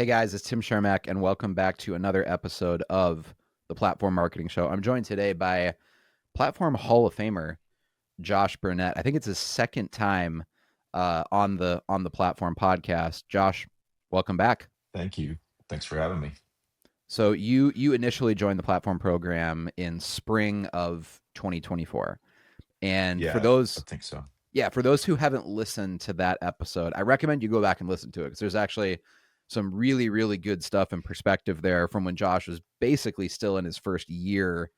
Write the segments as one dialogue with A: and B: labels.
A: Hey guys, it's Tim Sharmack, and welcome back to another episode of the Platform Marketing Show. I'm joined today by Platform Hall of Famer Josh Burnett. I think it's his second time on the Platform podcast. Josh, welcome back.
B: Thank you. Thanks for having me.
A: So you initially joined the Platform program in spring of 2024, and for
B: Yeah, I
A: those
B: think so.
A: for those who haven't listened to that episode, I recommend you go back and listen to it because there's actually some really, really good stuff and perspective there from when Josh was basically still in his first year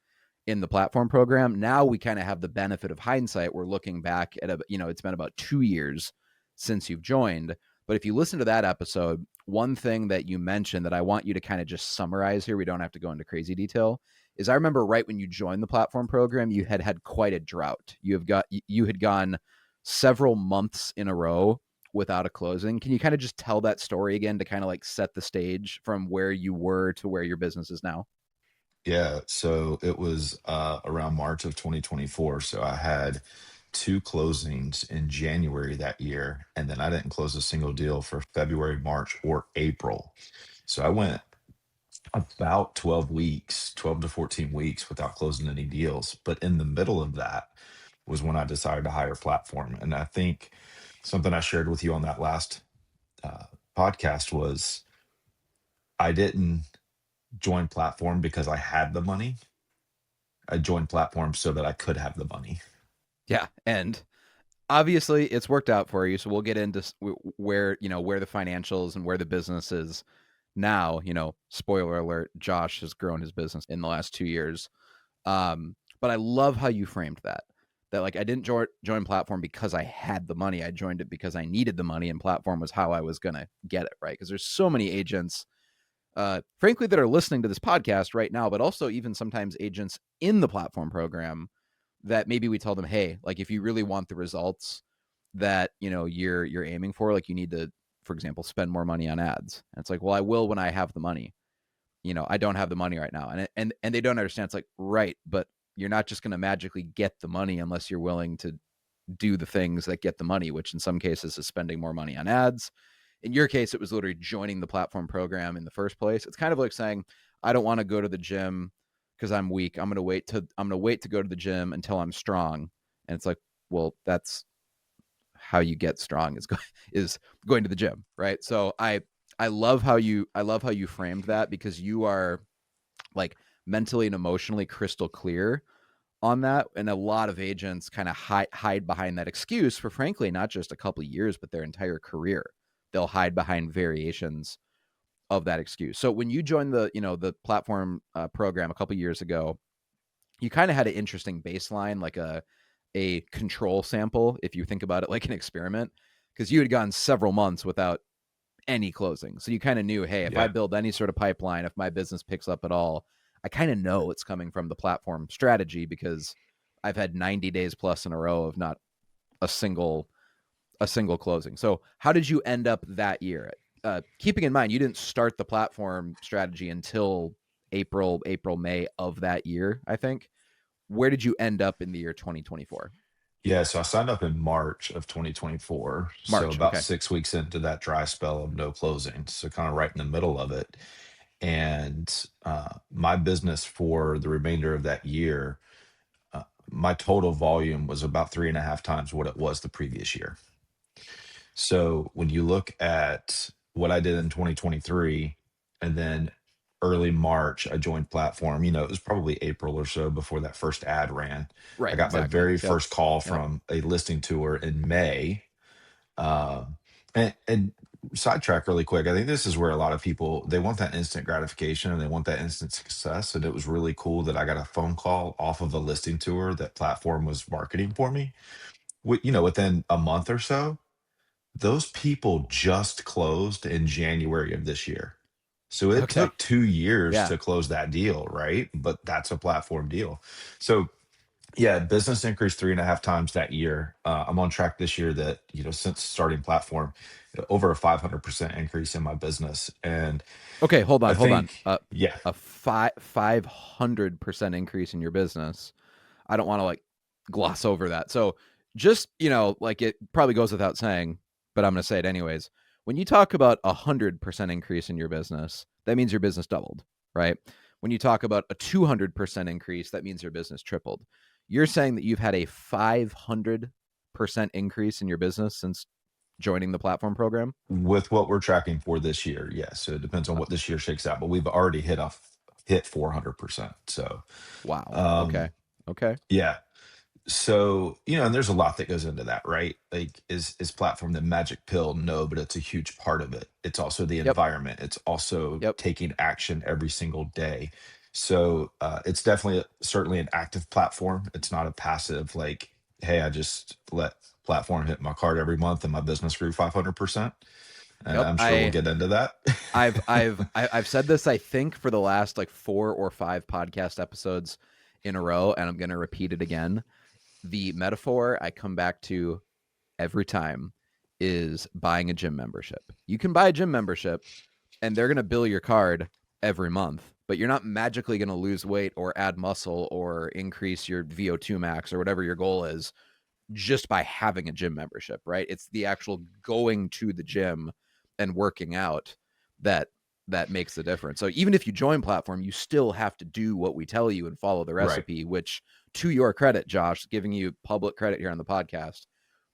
A: in the platform program. Now we kind of have the benefit of hindsight. We're looking back at it's been about 2 years since you've joined. But if you listen to that episode, one thing that you mentioned that I want you to kind of just summarize here, we don't have to go into crazy detail, is I remember right when you joined the platform program, you had quite a drought. You had gone several months in a row without a closing. Can you kind of just tell that story again to kind of like set the stage from where you were to where your business is now?
B: Yeah, so it was around March of 2024. So I had two closings in January that year, and then I didn't close a single deal for February, March, or April. So I went about 12 weeks, 12 to 14 weeks without closing any deals. But in the middle of that was when I decided to hire Platform. And I think something I shared with you on that last uh, podcast was I didn't join Platform because I had the money. I joined Platform so that I could have the money.
A: Yeah, and obviously it's worked out for you. So we'll get into where where the financials and where the business is now. Spoiler alert: Josh has grown his business in the last 2 years. But I love how you framed that. That like I didn't join platform because I had the money. I joined it because I needed the money, and platform was how I was gonna get it, right? Because there's so many agents, frankly, that are listening to this podcast right now, but also even sometimes agents in the platform program that maybe we tell them, hey, like if you really want the results that you're aiming for, like you need to, for example, spend more money on ads. And it's like, well, I will when I have the money. I don't have the money right now, and they don't understand. It's like, right, but you're not just going to magically get the money unless you're willing to do the things that get the money, which in some cases is spending more money on ads. In your case, it was literally joining the platform program in the first place. It's kind of like saying, I don't want to go to the gym because I'm weak. I'm going to wait to go to the gym until I'm strong. And it's like, well, that's how you get strong is going to the gym, right? So I love how you framed that because you are like mentally and emotionally crystal clear on that, and a lot of agents kind of hide behind that excuse for frankly not just a couple of years but their entire career. They'll hide behind variations of that excuse. So when you joined the platform program a couple of years ago, you kind of had an interesting baseline, like a control sample, if you think about it like an experiment, because you had gone several months without any closing. So you kind of knew, hey, if I
B: Yeah.
A: build any sort of pipeline, if my business picks up at all, I kind of know it's coming from the platform strategy because I've had 90 days plus in a row of not a single closing. So how did you end up that year? Keeping in mind you didn't start the platform strategy until May of that year, I think. Where did you end up in the year 2024?
B: Yeah. So I signed up in March of 2024. So
A: March.
B: about
A: Okay.
B: 6 weeks into that dry spell of no closings. So kind of right in the middle of it. And my business for the remainder of that year, my total volume was about three and a half times what it was the previous year. So when you look at what I did in 2023 and then early March, I joined Platform, it was probably April or so before that first ad ran. I
A: Right,
B: got my
A: exactly.
B: very
A: Yep.
B: first call
A: Yep.
B: from a listing tour in May. Um, and sidetrack really quick. I think this is where a lot of people they want that instant gratification and they want that instant success. And it was really cool that I got a phone call off of a listing tour that Platform was marketing for me. Within a month or so, those people just closed in January of this year. So it
A: Okay.
B: took 2 years
A: Yeah.
B: to close that deal, right? But that's a platform deal. So yeah, business increased three and a half times that year. I'm on track this year that, since starting platform, over a 500% increase in my business. And
A: Okay, hold
B: I
A: on, hold on.
B: think, yeah,
A: A 500% increase in your business. I don't want to like gloss over that. So just like it probably goes without saying, but I'm going to say it anyways. when you talk about 100% increase in your business, that means your business doubled, right? When you talk about a 200% increase, that means your business tripled. You're saying that you've had a 500% increase in your business since joining the platform program?
B: With what we're tracking for this year, yes. So it depends on what this year shakes out, but we've already hit 400%. So
A: Wow. Okay.
B: um
A: Okay.
B: yeah. So, and there's a lot that goes into that, right? Like, is platform the magic pill? No, but it's a huge part of it. It's also the
A: Yep.
B: environment. It's also
A: Yep.
B: taking action every single day. So it's definitely certainly an active platform. It's not a passive, like, hey, I just let platform hit my card every month and my business grew 500%. And
A: Yep.
B: I'm sure we'll get into that.
A: I've said this, I think, for the last like 4 or 5 podcast episodes in a row, and I'm going to repeat it again. The metaphor I come back to every time is buying a gym membership. You can buy a gym membership and they're going to bill your card every month, but you're not magically going to lose weight or add muscle or increase your VO2 max or whatever your goal is just by having a gym membership, right? It's the actual going to the gym and working out that makes the difference. So even if you join platform, you still have to do what we tell you and follow the
B: Right.
A: recipe, which, to your credit, Josh, giving you public credit here on the podcast,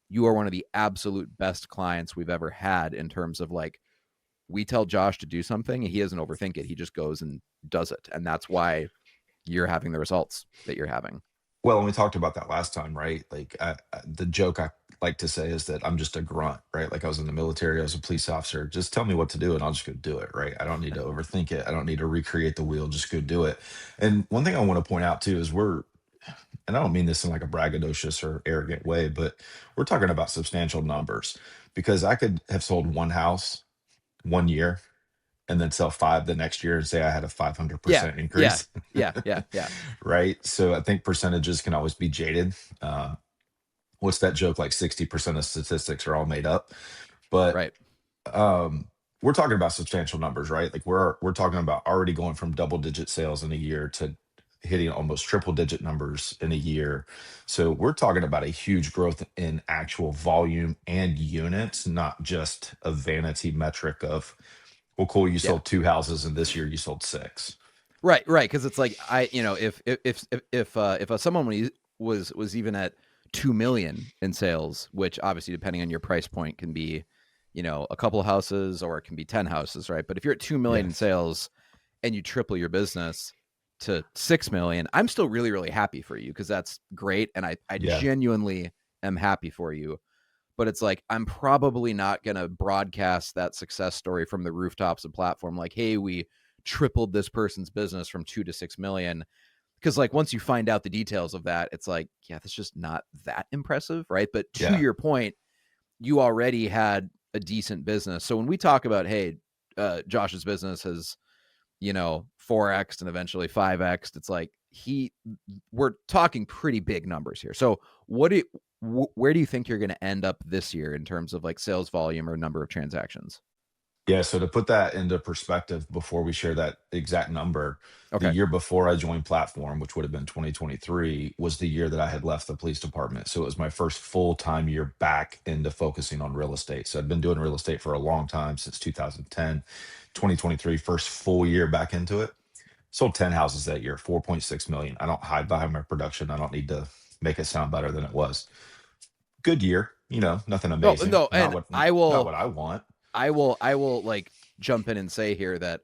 A: you are one of the absolute best clients we've ever had in terms of like, we tell Josh to do something and he doesn't overthink it. He just goes and does it. And that's why you're having the results that you're having.
B: Well, and we talked about that last time, right? Like the joke I like to say is that I'm just a grunt, right? Like I was in the military, I was a police officer. Just tell me what to do, and I'll just go do it, right? I don't need to overthink it. I don't need to recreate the wheel. Just go do it. And one thing I want to point out too is and I don't mean this in like a braggadocious or arrogant way, but we're talking about substantial numbers because I could have sold one house 1 year and then sell five the next year and say I had a
A: Yeah.
B: 500%
A: Yeah.
B: increase.
A: Yeah. Yeah. Yeah.
B: Right. So I think percentages can always be jaded. What's that joke? Like 60% of statistics are all made up. But
A: Right.
B: um, we're talking about substantial numbers, right? Like we're talking about already going from double digit sales in a year to hitting almost triple digit numbers in a year. So we're talking about a huge growth in actual volume and units, not just a vanity metric of, well, cool, you
A: Yeah.
B: sold two houses and this year you sold six.
A: Right. Right. Because it's like if someone was even at 2 million in sales, which obviously depending on your price point can be, a couple houses or it can be 10 houses, right? But if you're at 2 million in
B: Yes.
A: sales and you triple your business to 6 million, I'm still really really happy for you because that's great, and I
B: Yeah.
A: genuinely am happy for you. But it's like I'm probably not going to broadcast that success story from the rooftops of platform like, hey, we tripled this person's business from 2 to 6 million, because like once you find out the details of that, it's like, yeah, that's just not that impressive, right? But to
B: Yeah.
A: your point, you already had a decent business. So when we talk about, hey, Josh's business has 4x and eventually 5x, it's like we're talking pretty big numbers here. So where do you think you're going to end up this year in terms of like sales volume or number of transactions?
B: Yeah, so to put that into perspective before we share that exact number, the
A: Okay.
B: year before I joined Platform, which would have been 2023, was the year that I had left the police department. So it was my first full-time year back into focusing on real estate. So I'd been doing real estate for a long time, since 2010. 2023, first full year back into it. Sold 10 houses that year, 4.6 million. I don't hide behind my production. I don't need to make it sound better than it was. Good year, nothing
A: No,
B: amazing.
A: no,
B: Not
A: and
B: what
A: I
B: not
A: will
B: what I want.
A: I will like jump in and say here that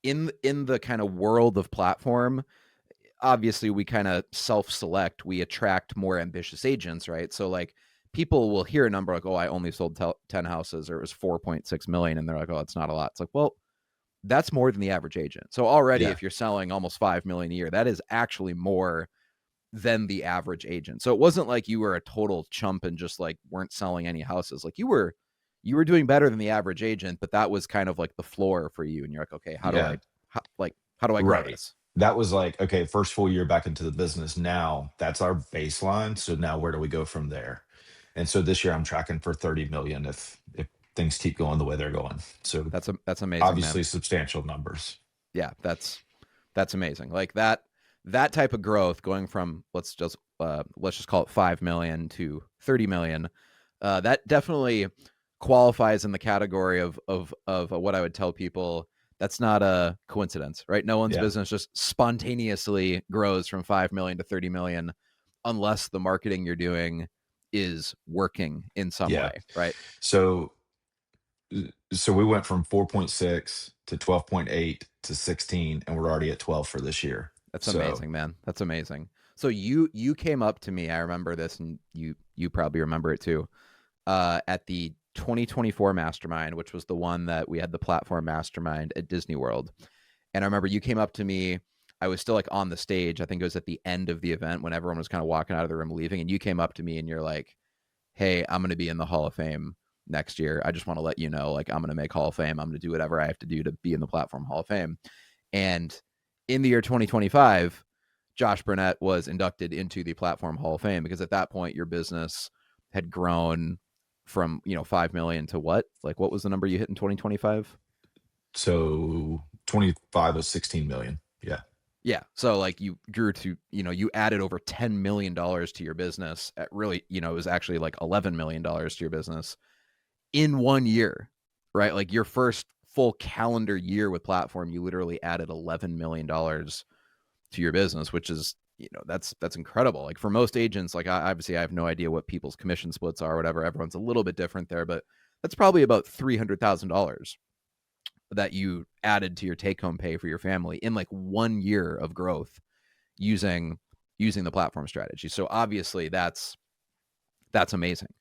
A: in the kind of world of platform, obviously we kind of self-select, we attract more ambitious agents, right? So like people will hear a number like, oh, I only sold 10 houses or it was 4.6 million, and they're like, oh, it's not a lot. It's like, well, that's more than the average agent. So already
B: Yeah.
A: if you're selling almost 5 million a year, that is actually more than the average agent. So it wasn't like you were a total chump and just like weren't selling any houses. Like you were doing better than the average agent, but that was kind of like the floor for you, and you're like, okay,
B: Yeah.
A: how do I grow
B: Right.
A: this?
B: That was like, okay, first full year back into the business. Now that's our baseline. So now where do we go from there? And so this year I'm tracking for 30 million if things keep going the way they're going. So
A: That's amazing, man.
B: obviously substantial numbers.
A: Yeah, that's amazing. Like that type of growth going from let's just call it 5 million to 30 million. That definitely qualifies in the category of what I would tell people. That's not a coincidence, right? No one's
B: Yeah.
A: business just spontaneously grows from 5 million to 30 million unless the marketing you're doing is working in some
B: Yeah.
A: way, right?
B: So so we went from 4.6 to 12.8 to 16, and we're already at 12 for this year.
A: That's
B: So
A: amazing, man. That's amazing. So you came up to me. I remember this, and you probably remember it too. At the 2024 Mastermind, which was the one that we had the platform Mastermind at Disney World, and I remember you came up to me. I was still like on the stage. I think it was at the end of the event when everyone was kind of walking out of the room leaving, and you came up to me and you're like, "Hey, I'm going to be in the Hall of Fame next year. I just want to let you know, like, I'm going to make Hall of Fame. I'm going to do whatever I have to do to be in the platform Hall of Fame." And in the year 2025, Josh Burnett was inducted into the Platform Hall of Fame because at that point your business had grown from 5 million to what? Like what was the number you hit in 2025?
B: so 25 of 16 million. Yeah.
A: Yeah. So like you grew to, you added over $10 million to your business at really, it was actually like $11 million to your business in 1 year, right? Like your first full calendar year with platform, you literally added $11 million to your business, which is, that's incredible. Like for most agents, like obviously I have no idea what people's commission splits are or whatever. Everyone's a little bit different there, but that's probably about $300,000 that you added to your take home pay for your family in like 1 year of growth using the platform strategy. So obviously that's amazing.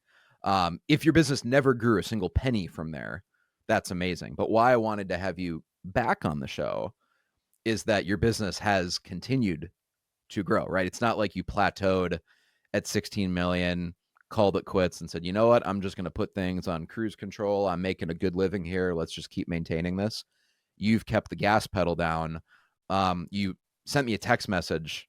A: If your business never grew a single penny from there, that's amazing. But why I wanted to have you back on the show is that your business has continued to grow, right? It's not like you plateaued at 16 million, called it quits and said, you know what, I'm just going to put things on cruise control. I'm making a good living here. Let's just keep maintaining this. You've kept the gas pedal down. You sent me a text message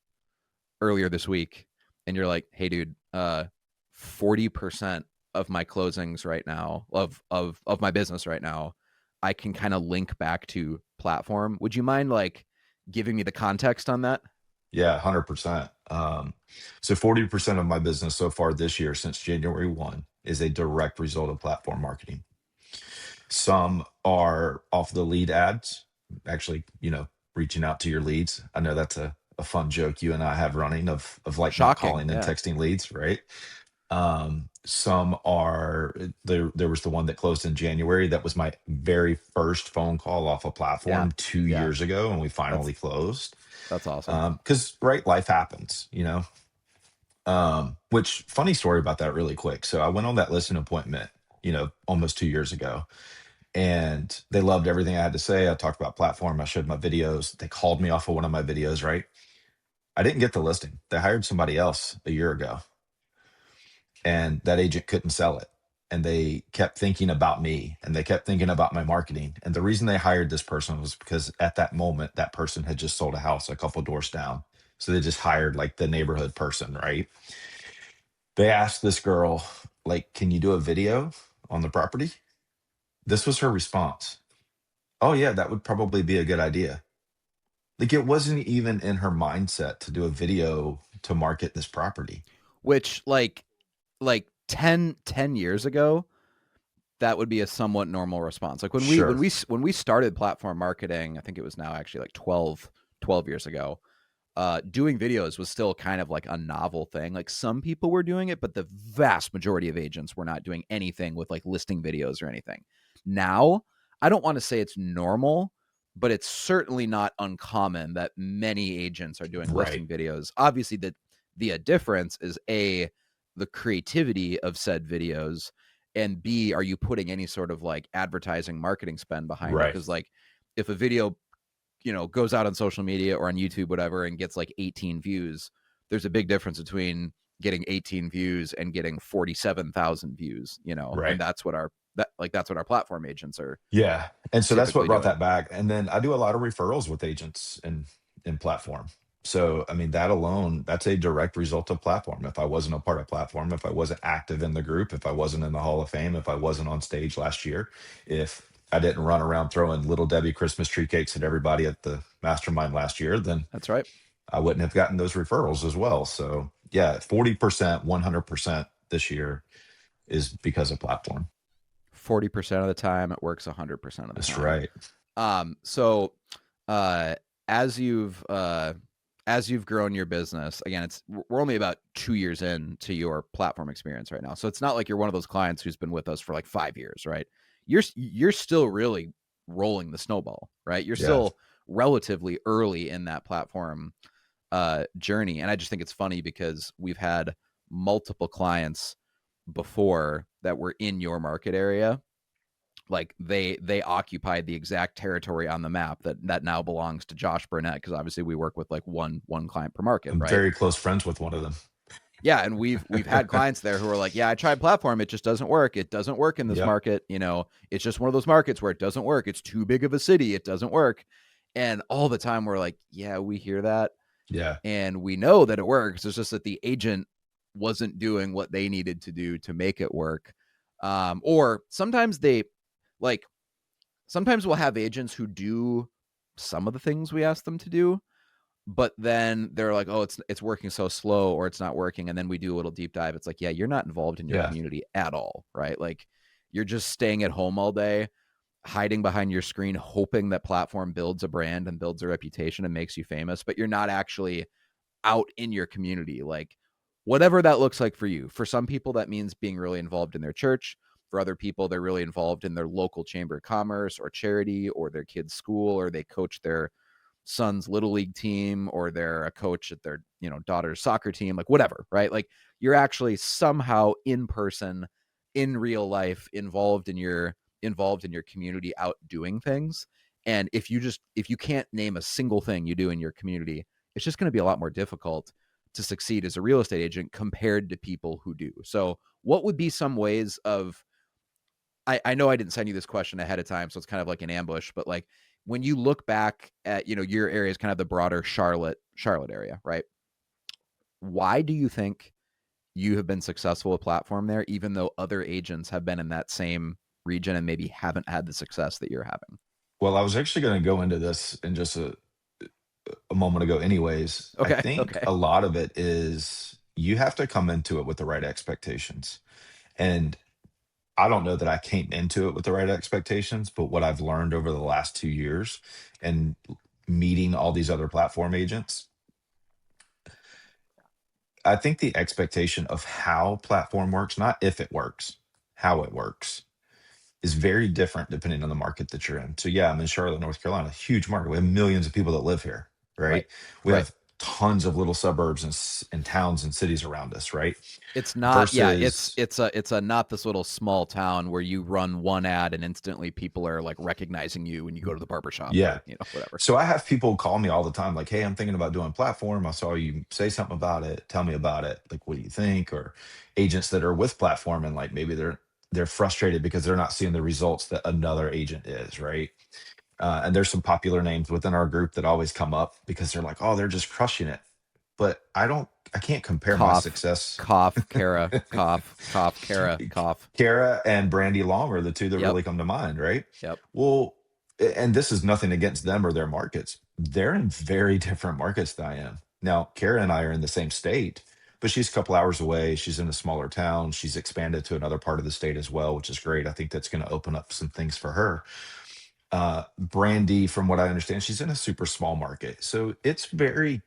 A: earlier this week and you're like, hey dude, 40% of my closings right now of my business right now, I can kind of link back to platform. Would you mind like giving me the context on that?
B: Yeah, 100%. So 40% of my business so far this year, since January 1, is a direct result of platform marketing. Some are off the lead ads, actually, reaching out to your leads. I know that's a fun joke you and I have running of like not
A: Shocking.
B: calling and
A: Yeah.
B: texting leads, right? Some are there was the one that closed in January. That was my very first phone call off a
A: Yeah.
B: platform two
A: Yeah.
B: years ago, and we
A: That's
B: finally closed.
A: that's awesome.
B: Because right, life happens. Which funny story about that really quick. So I went on that listing appointment, almost 2 years ago, and they loved everything I had to say. I talked about platform. I showed my videos. They called me off of one of my videos, right? I didn't get the listing. They hired somebody else a year ago, and that agent couldn't sell it. And they kept thinking about me and they kept thinking about my marketing. And the reason they hired this person was because at that moment, that person had just sold a house a couple doors down. So they just hired like the neighborhood person, right? They asked this girl, like, can you do a video on the property? This was her response. Oh, yeah, that would probably be a good idea. Like, it wasn't even in her mindset to do a video to market this property.
A: Which like 10 years ago, that would be a somewhat normal response. Like when we when
B: Sure.
A: we when we started platform marketing, I think it was now actually like 12 years ago. Doing videos was still kind of like a novel thing. Like some people were doing it, but the vast majority of agents were not doing anything with like listing videos or anything. Now, I don't want to say it's normal, but it's certainly not uncommon that many agents are doing
B: Right.
A: listing videos. Obviously, the difference is a the creativity of said videos, and B, are you putting any sort of like advertising marketing spend behind it?
B: Right.
A: Because like if a video goes out on social media or on YouTube, whatever, and gets like 18 views, there's a big difference between getting 18 views and getting 47,000 views, and
B: Right.
A: that's what our platform agents are
B: Yeah. And so that's what
A: typically
B: brought
A: doing.
B: that back. And then I do a lot of referrals with agents in platform. So I mean that alone, that's a direct result of platform. If I wasn't a part of platform, if I wasn't active in the group, if I wasn't in the Hall of Fame, if I wasn't on stage last year, if I didn't run around throwing little Debbie Christmas tree cakes at everybody at the mastermind last year, then
A: That's right.
B: I wouldn't have gotten those referrals as well. So yeah, 40%, 100% this year is because of platform.
A: 40% of the time, it works 100% of the
B: That's
A: time.
B: right.
A: So uh, as you've uh, as you've grown your business, again, we're only about 2 years into your platform experience right now. So it's not like you're one of those clients who's been with us for like 5 years, right? You're still really rolling the snowball, right? You're
B: Yeah.
A: still relatively early in that platform journey, and I just think it's funny because we've had multiple clients before that were in your market area, like they occupied the exact territory on the map that now belongs to Josh Burnett, because obviously we work with like one client per market,
B: I'm
A: right?
B: very close friends with one of them.
A: Yeah, and we've had clients there who are like, yeah, I tried platform, it just doesn't work. It doesn't work in this
B: Yep.
A: market. It's just one of those markets where it doesn't work. It's too big of a city. It doesn't work. And all the time we're like, yeah, we hear that
B: Yeah.
A: and we know that it works. It's just that the agent wasn't doing what they needed to do to make it work. Or sometimes they like sometimes we'll have agents who do some of the things we ask them to do, but then they're like, oh, it's working so slow, or it's not working, and then we do a little deep dive. It's like, yeah, you're not involved in your
B: Yeah.
A: community at all, right? Like you're just staying at home all day, hiding behind your screen, hoping that platform builds a brand and builds a reputation and makes you famous, but you're not actually out in your community. Like whatever that looks like for you. For some people, that means being really involved in their church. For other people, they're really involved in their local chamber of commerce or charity or their kids' school, or they coach their son's little league team, or they're a coach at their daughter's soccer team, like whatever, right? Like you're actually somehow in person, in real life, involved in your community, out doing things. And if you can't name a single thing you do in your community, it's just going to be a lot more difficult to succeed as a real estate agent compared to people who do. So what would be some ways of, I know I didn't send you this question ahead of time, so it's kind of like an ambush, but like when you look back at, your area is kind of the broader Charlotte area, right? Why do you think you have been successful with platform there, even though other agents have been in that same region and maybe haven't had the success that you're having?
B: Well, I was actually going to go into this in just a moment ago, anyways. I
A: Okay.
B: think
A: Okay.
B: a lot of it is you have to come into it with the right expectations. And I don't know that I came into it with the right expectations, but what I've learned over the last 2 years and meeting all these other platform agents, I think the expectation of how platform works, not if it works, how it works, is very different depending on the market that you're in. So yeah, I'm in Charlotte, North Carolina, huge market. We have millions of people that live here,
A: Right.
B: right? We
A: Right.
B: have tons of little suburbs and towns and cities around us, right?
A: It's not, yeah, it's
B: Versus,
A: it's a not this little small town where you run one ad and instantly people are like recognizing you when you go to the barber shop
B: yeah.
A: or whatever.
B: So I have people call me all the time, like, "Hey, I'm thinking about doing platform. I saw you say something about it. Tell me about it. Like, what do you think?" Or agents that are with platform and like maybe they're frustrated because they're not seeing the results that another agent is, right? And there's some popular names within our group that always come up because they're like, "Oh, they're just crushing it." But I can't compare my
A: Cough,
B: success.
A: cough, Kara, cough, cough, Kara, cough.
B: Kara and Brandy Long are the two that
A: Yep.
B: really come to mind, right?
A: Yep.
B: Well, and this is nothing against them or their markets. They're in very different markets than I am. Now, Kara and I are in the same state, but she's a couple hours away. She's in a smaller town. She's expanded to another part of the state as well, which is great. I think that's going to open up some things for her. Brandy, from what I understand, she's in a super small market. So it's very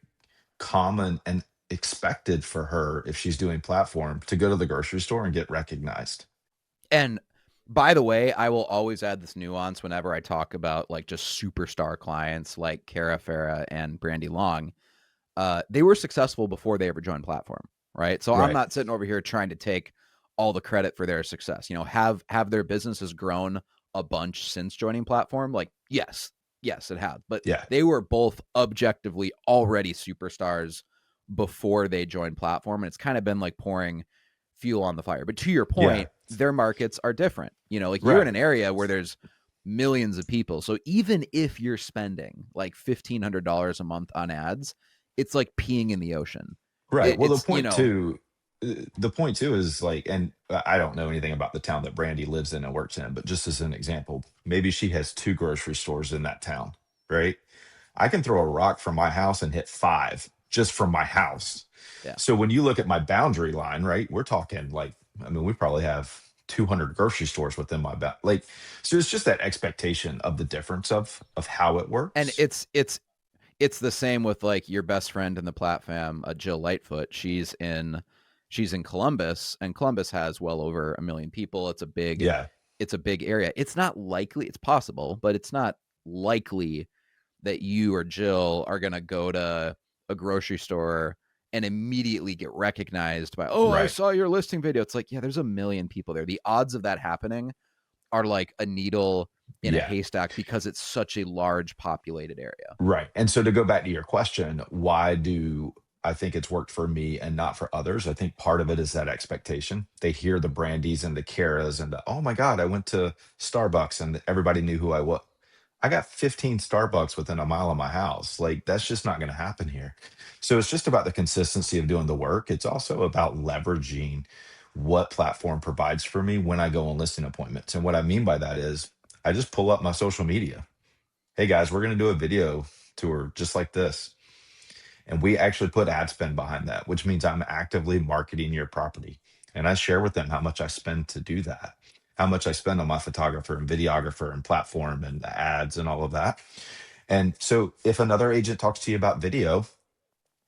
B: common and expected for her, if she's doing platform, to go to the grocery store and get recognized.
A: And by the way, I will always add this nuance whenever I talk about like just superstar clients like Kara Farah and Brandy Long. They were successful before they ever joined platform, right? So I'm
B: Right.
A: not sitting over here trying to take all the credit for their success. Have their businesses grown a bunch since joining platform? Like, yes, it has. But
B: Yeah.
A: they were both objectively already superstars before they joined platform, and it's kind of been like pouring fuel on the fire. But to your
B: Yeah.
A: point, their markets are different. Like you're in
B: Right.
A: an area where there's millions of people. So even if you're spending like $1,500 a month on ads, it's like peeing in the ocean.
B: Right.
A: It,
B: Well,
A: it's,
B: the point too is like, and I don't know anything about the town that Brandy lives in and works in, but just as an example, maybe she has two grocery stores in that town, right? I can throw a rock from my house and hit five just from my house.
A: yeah,
B: So when you look at my boundary line, right, we're talking like, I mean, we probably have 200 grocery stores within my back. Like, so it's just that expectation of the difference of how it
A: And
B: works.
A: it's the same with like your best friend in the platform, Jill Lightfoot. She's in Columbus, and Columbus has well over 1 million people.
B: Yeah,
A: It's a big area. It's not likely. It's possible, but it's not likely that you or Jill are gonna go to a grocery store and immediately get recognized by, oh, I
B: right.
A: saw your listing video. It's like, yeah, there's 1 million people there. The odds of that happening are like a needle in a
B: Yeah.
A: haystack because it's such a large populated area.
B: Right. And so to go back to your question, why do I think it's worked for me and not for others? I think part of it is that expectation. They hear the Brandies and the Caras and the, oh my God, I went to Starbucks and everybody knew who I was. I got 15 Starbucks within a mile of my house. Like, that's just not going to happen here. So it's just about the consistency of doing the work. It's also about leveraging what platform provides for me when I go on listing appointments. And what I mean by that is I just pull up my social media. Hey guys, we're going to do a video tour just like this. And we actually put ad spend behind that, which means I'm actively marketing your property. And I share with them how much I spend to do that, how much I spend on my photographer and videographer and platform and the ads and all of that. And so if another agent talks to you about video,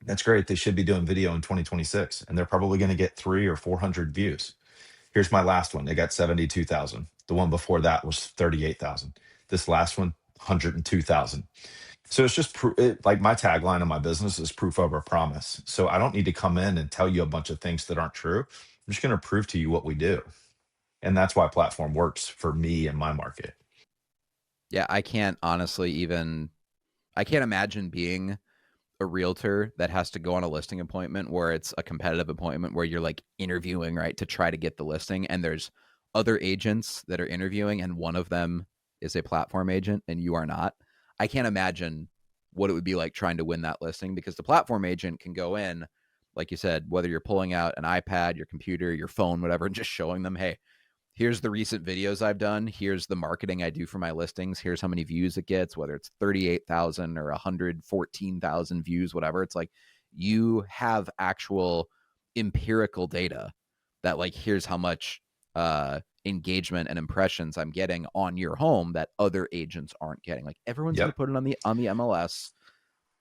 B: that's great. They should be doing video in 2026 and they're probably going to get 300 or 400 views. Here's my last one. They got 72,000. The one before that was 38,000. This last one, 102,000. So it's just like my tagline on my business is proof over promise. So I don't need to come in and tell you a bunch of things that aren't true. I'm just going to prove to you what we do. And that's why platform works for me and my market.
A: Yeah, I can't imagine being a realtor that has to go on a listing appointment where it's a competitive appointment where you're like interviewing, right, to try to get the listing. And there's other agents that are interviewing, and one of them is a platform agent and you are not. I can't imagine what it would be like trying to win that listing because the platform agent can go in, like you said, whether you're pulling out an iPad, your computer, your phone, whatever, and just showing them, hey, here's the recent videos I've done. Here's the marketing I do for my listings. Here's how many views it gets, whether it's 38,000 or 114,000 views, whatever. It's like you have actual empirical data that, like, here's how much engagement and impressions I'm getting on your home that other agents aren't getting. Like, everyone's going to
B: Yep.
A: put it on the MLS.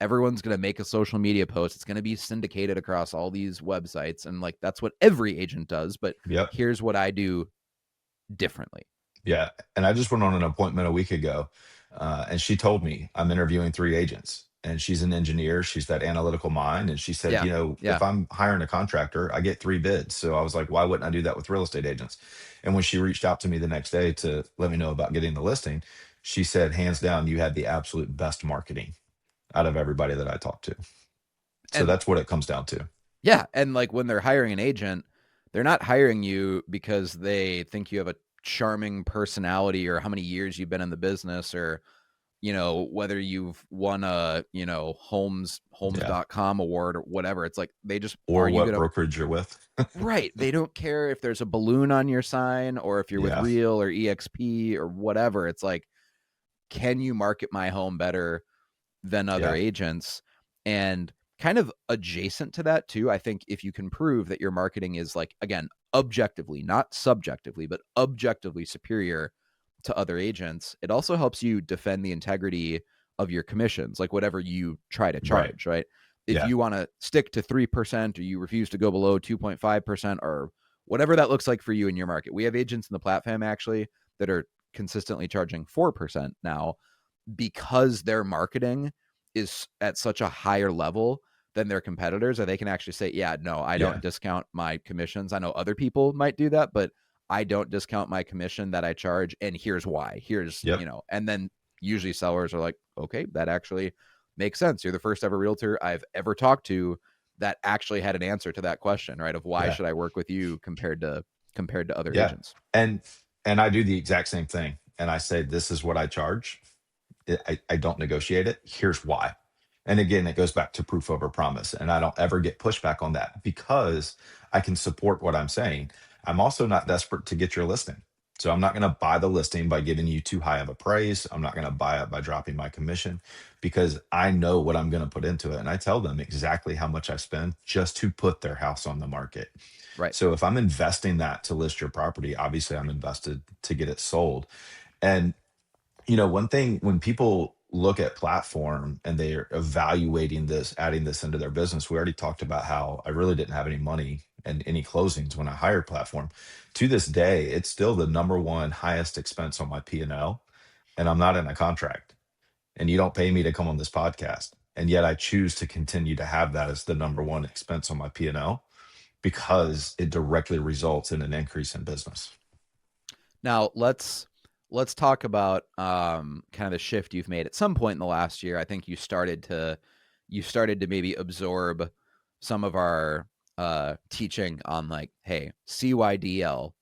A: Everyone's going to make a social media post. It's going to be syndicated across all these websites. And like, that's what every agent does. But
B: Yep.
A: here's what I do differently.
B: Yeah. And I just went on an appointment a week ago, and she told me I'm interviewing 3 agents. And she's an engineer. She's that analytical mind. And she said,
A: Yeah.
B: you know,
A: Yeah.
B: if I'm hiring a contractor, I get 3 bids. So I was like, why wouldn't I do that with real estate agents? And when she reached out to me the next day to let me know about getting the listing, she said, hands down, you had the absolute best marketing out of everybody that I talked to. So
A: And
B: that's what it comes down to.
A: yeah. And like when they're hiring an agent, they're not hiring you because they think you have a charming personality or how many years you've been in the business or, whether you've won a,
B: Yeah.
A: homes.com award or whatever. It's like they just, are
B: Or
A: you
B: what
A: going to,
B: brokerage you're with.
A: right. They don't care if there's a balloon on your sign or if you're with
B: Yeah.
A: Real or EXP or whatever. It's like, can you market my home better than other
B: Yeah.
A: agents? And kind of adjacent to that too, I think if you can prove that your marketing is, like, again, objectively, not subjectively, but objectively superior to other agents, it also helps you defend the integrity of your commissions, like whatever you try to
B: Right.
A: charge, right? If
B: Yeah.
A: you want to stick to 3% or you refuse to go below 2.5% or whatever that looks like for you in your market. We have agents in the platform actually that are consistently charging 4% now because their marketing is at such a higher level than their competitors, or they can actually say, yeah, no, I don't
B: Yeah.
A: discount my commissions. I know other people might do that, but I don't discount my commission that I charge. And here's why.
B: Yep.
A: And then usually sellers are like, okay, that actually makes sense. You're the first ever realtor I've ever talked to that actually had an answer to that question, right? Of why
B: Yeah.
A: should I work with you compared to other
B: Yeah.
A: agents.
B: And and I do the exact same thing. And I say, this is what I charge. I don't negotiate it. Here's why. And again, it goes back to proof over promise. And I don't ever get pushback on that because I can support what I'm saying. I'm also not desperate to get your listing. So I'm not going to buy the listing by giving you too high of a price. I'm not going to buy it by dropping my commission because I know what I'm going to put into it. And I tell them exactly how much I spend just to put their house on the market.
A: Right.
B: So if I'm investing that to list your property, obviously I'm invested to get it sold. And one thing when people look at platform and they're evaluating this, adding this into their business, we already talked about how I really didn't have any money and any closings when I hired platform. To this day, it's still the number one highest expense on my P&L, and I'm not in a contract. And you don't pay me to come on this podcast. And yet I choose to continue to have that as the number one expense on my P&L because it directly results in an increase in business.
A: Now let's talk about kind of the shift you've made at some point in the last year. I think you started to maybe absorb some of our teaching on like, hey, CYDL,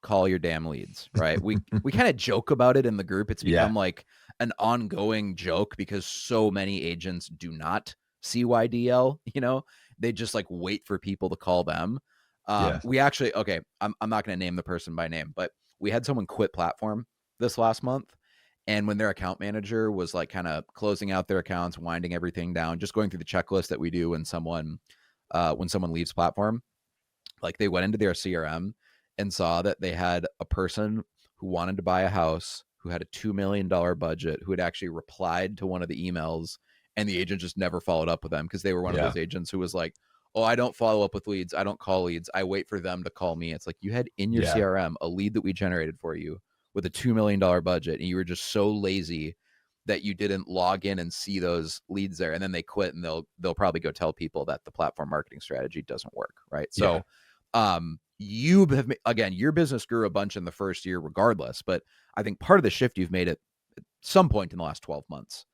A: call your damn leads, right? We kind of joke about it in the group. It's
B: Yeah.
A: become like an ongoing joke because so many agents do not CYDL, they just like wait for people to call them.
B: Yeah.
A: We actually, okay, I'm not going to name the person by name, but we had someone quit platform this last month. And when their account manager was like kind of closing out their accounts, winding everything down, just going through the checklist that we do when someone leaves platform, like they went into their CRM and saw that they had a person who wanted to buy a house, who had a $2 million budget, who had actually replied to one of the emails, and the agent just never followed up with them because they were one of
B: Yeah.
A: those agents who was like, oh, I don't follow up with leads. I don't call leads. I wait for them to call me. It's like you had in your
B: Yeah.
A: CRM a lead that we generated for you with a $2 million budget, and you were just so lazy that you didn't log in and see those leads there, and then they quit, and they'll probably go tell people that the platform marketing strategy doesn't work, right?
B: Yeah.
A: So you have, again, your business grew a bunch in the first year regardless, but I think part of the shift you've made at some point in the last 12 months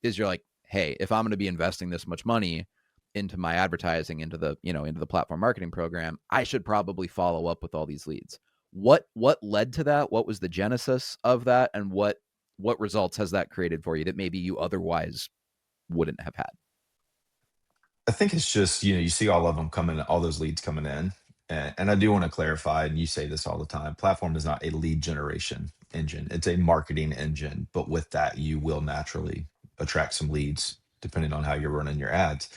A: is you're like, hey, if I'm going to be investing this much money into my advertising, into the platform marketing program, I should probably follow up with all these leads. What led to that? What was the genesis of that? And what results has that created for you that maybe you otherwise wouldn't have had?
B: I think it's just, you see all of them coming, all those leads coming in. And I do want to clarify, and you say this all the time, platform is not a lead generation engine. It's a marketing engine. But with that, you will naturally attract some leads depending on how you're running your ads.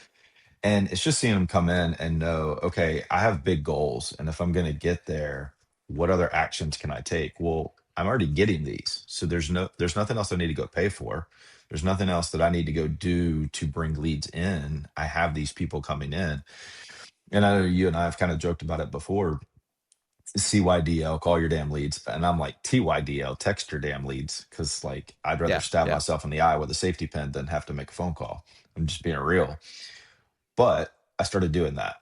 B: And it's just seeing them come in and know, okay, I have big goals. And if I'm going to get there, what other actions can I take? Well, I'm already getting these. So there's nothing else I need to go pay for. There's nothing else that I need to go do to bring leads in. I have these people coming in. And I know you and I have kind of joked about it before. CYDL, call your damn leads. And I'm like, TYDL, text your damn leads. Cause like I'd rather
A: Yeah,
B: stab
A: yeah,
B: myself in the eye with a safety pin than have to make a phone call. I'm just being real. But I started doing that.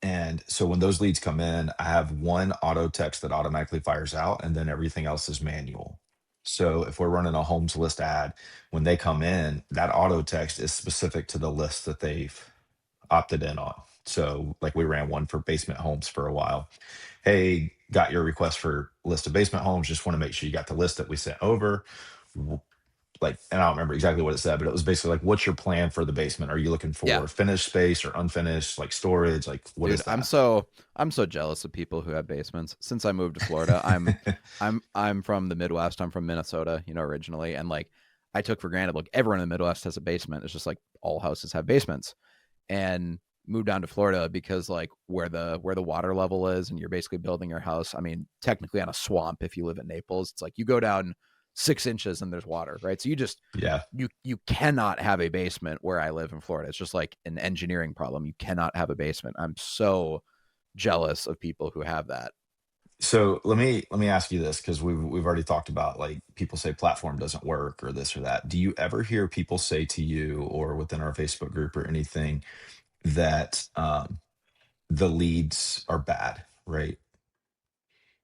B: And so when those leads come in, I have one auto text that automatically fires out, and then everything else is manual. So if we're running a homes list ad, when they come in, that auto text is specific to the list that they've opted in on. So like we ran one for basement homes for a while. Hey, got your request for list of basement homes. Just want to make sure you got the list that we sent over. Like, and I don't remember exactly what it said, but it was basically like, what's your plan for the basement? Are you looking
A: yeah.
B: for finished space or unfinished, like storage? Like, what
A: Dude,
B: is
A: I'm
B: that?
A: so I'm so jealous of people who have basements. Since I moved to Florida, I'm from the Midwest. I'm from Minnesota, originally, and like I took for granted like everyone in the Midwest has a basement. It's just like all houses have basements. And moved down to Florida because like where the water level is and you're basically building your house. I mean, technically on a swamp if you live in Naples. It's like you go down 6 inches and there's water, right? So
B: Yeah.
A: you cannot have a basement where I live in Florida. It's just like an engineering problem. You cannot have a basement. I'm so jealous of people who have that.
B: So let me ask you this because we've already talked about like people say platform doesn't work or this or that. Do you ever hear people say to you or within our Facebook group or anything that the leads are bad, right?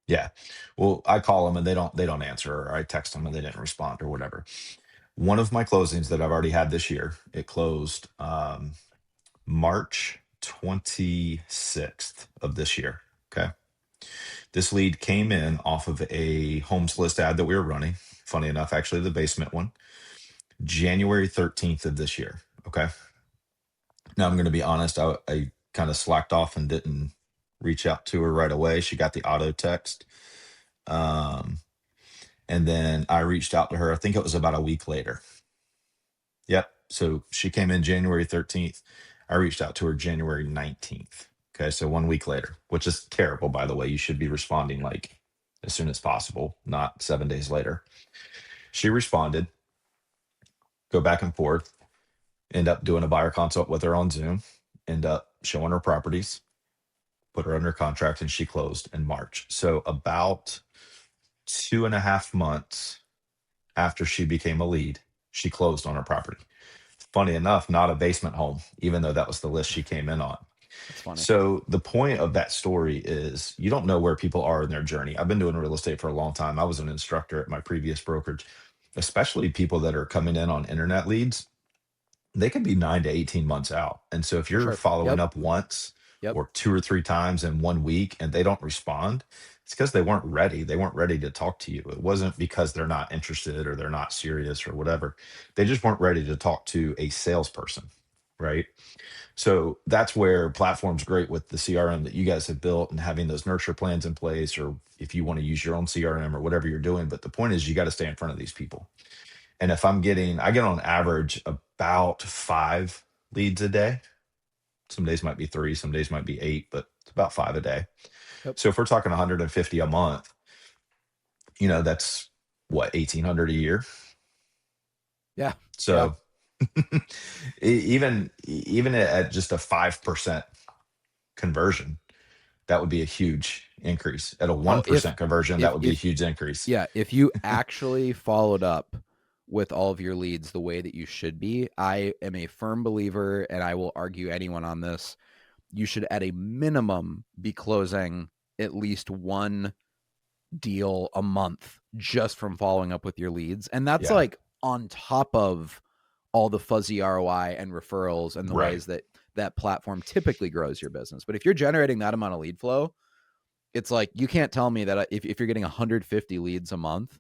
B: Yeah. Well, I call them and they don't answer, or I text them and they didn't respond or whatever. One of my closings that I've already had this year, it closed March 26th of this year. Okay. This lead came in off of a homes list ad that we were running. Funny enough, actually, the basement one, January 13th of this year. Okay. Now, I'm going to be honest, I kind of slacked off and didn't reach out to her right away. She got the auto text. Um, and then I reached out to her. I think it was about a week later. Yep. So she came in January 13th. I reached out to her January 19th. Okay. So 1 week later, which is terrible, by the way. You should be responding like as soon as possible, not 7 days later. She responded, go back and forth, end up doing a buyer consult with her on Zoom, end up showing her properties, put her under contract, and she closed in March. So about 2.5 months after she became a lead, she closed on her property. Funny enough, not a basement home, even though that was the list she came in on.
A: That's funny.
B: So the point of that story is you don't know where people are in their journey. I've been doing real estate for a long time. I was an instructor at my previous brokerage, especially people that are coming in on internet leads. They can be 9 to 18 months out. And so if
A: For
B: you're
A: sure.
B: following
A: Yep.
B: up once
A: Yep.
B: or 2 or 3 times in 1 week and they don't respond, it's because they weren't ready. They weren't ready to talk to you. It wasn't because they're not interested or they're not serious or whatever. They just weren't ready to talk to a salesperson. Right. So that's where platform's great with the CRM that you guys have built and having those nurture plans in place, or if you want to use your own CRM or whatever you're doing. But the point is, you got to stay in front of these people. And if I get on average about 5 leads a day. Some days might be 3, some days might be 8, but it's about 5 a day.
A: Yep.
B: So if we're talking 150 a month, that's what, 1,800 a year.
A: Yeah. Yeah.
B: So even at just a 5% conversion, that would be a huge increase. At a
A: Oh,
B: 1% conversion, that would be a
A: if
B: huge increase.
A: yeah, if you actually followed up with all of your leads the way that you should be, I am a firm believer, and I will argue anyone on this. You should, at a minimum, be closing at least one deal a month just from following up with your leads. And that's
B: Yeah.
A: like on top of all the fuzzy ROI and referrals and the
B: Right.
A: ways that that platform typically grows your business. But if you're generating that amount of lead flow, it's like you can't tell me that if you're getting 150 leads a month,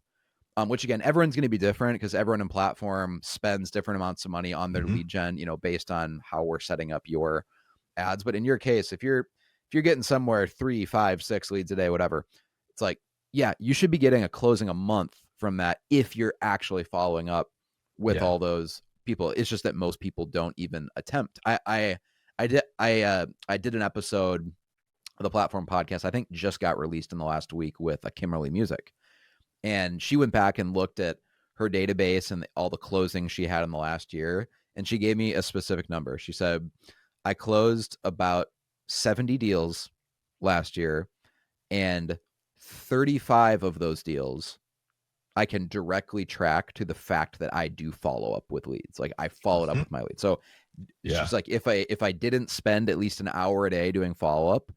A: which again, everyone's going to be different because everyone in platform spends different amounts of money on their
B: Hmm.
A: lead gen, based on how we're setting up your ads. But in your case, if you're getting somewhere 3, 5, 6 leads a day, whatever, it's like, yeah, you should be getting a closing a month from that if you're actually following up with
B: Yeah.
A: all those people. It's just that most people don't even attempt. I did an episode of the platform podcast, I think just got released in the last week, with a Kimberly Music. And she went back and looked at her database and all the closings she had in the last year. And she gave me a specific number. She said, I closed about 70 deals last year, and 35 of those deals I can directly track to the fact that I do follow up with leads. Like, I followed up
B: Hmm.
A: with my leads. So
B: Yeah.
A: she's like, if I didn't spend at least an hour a day doing follow up,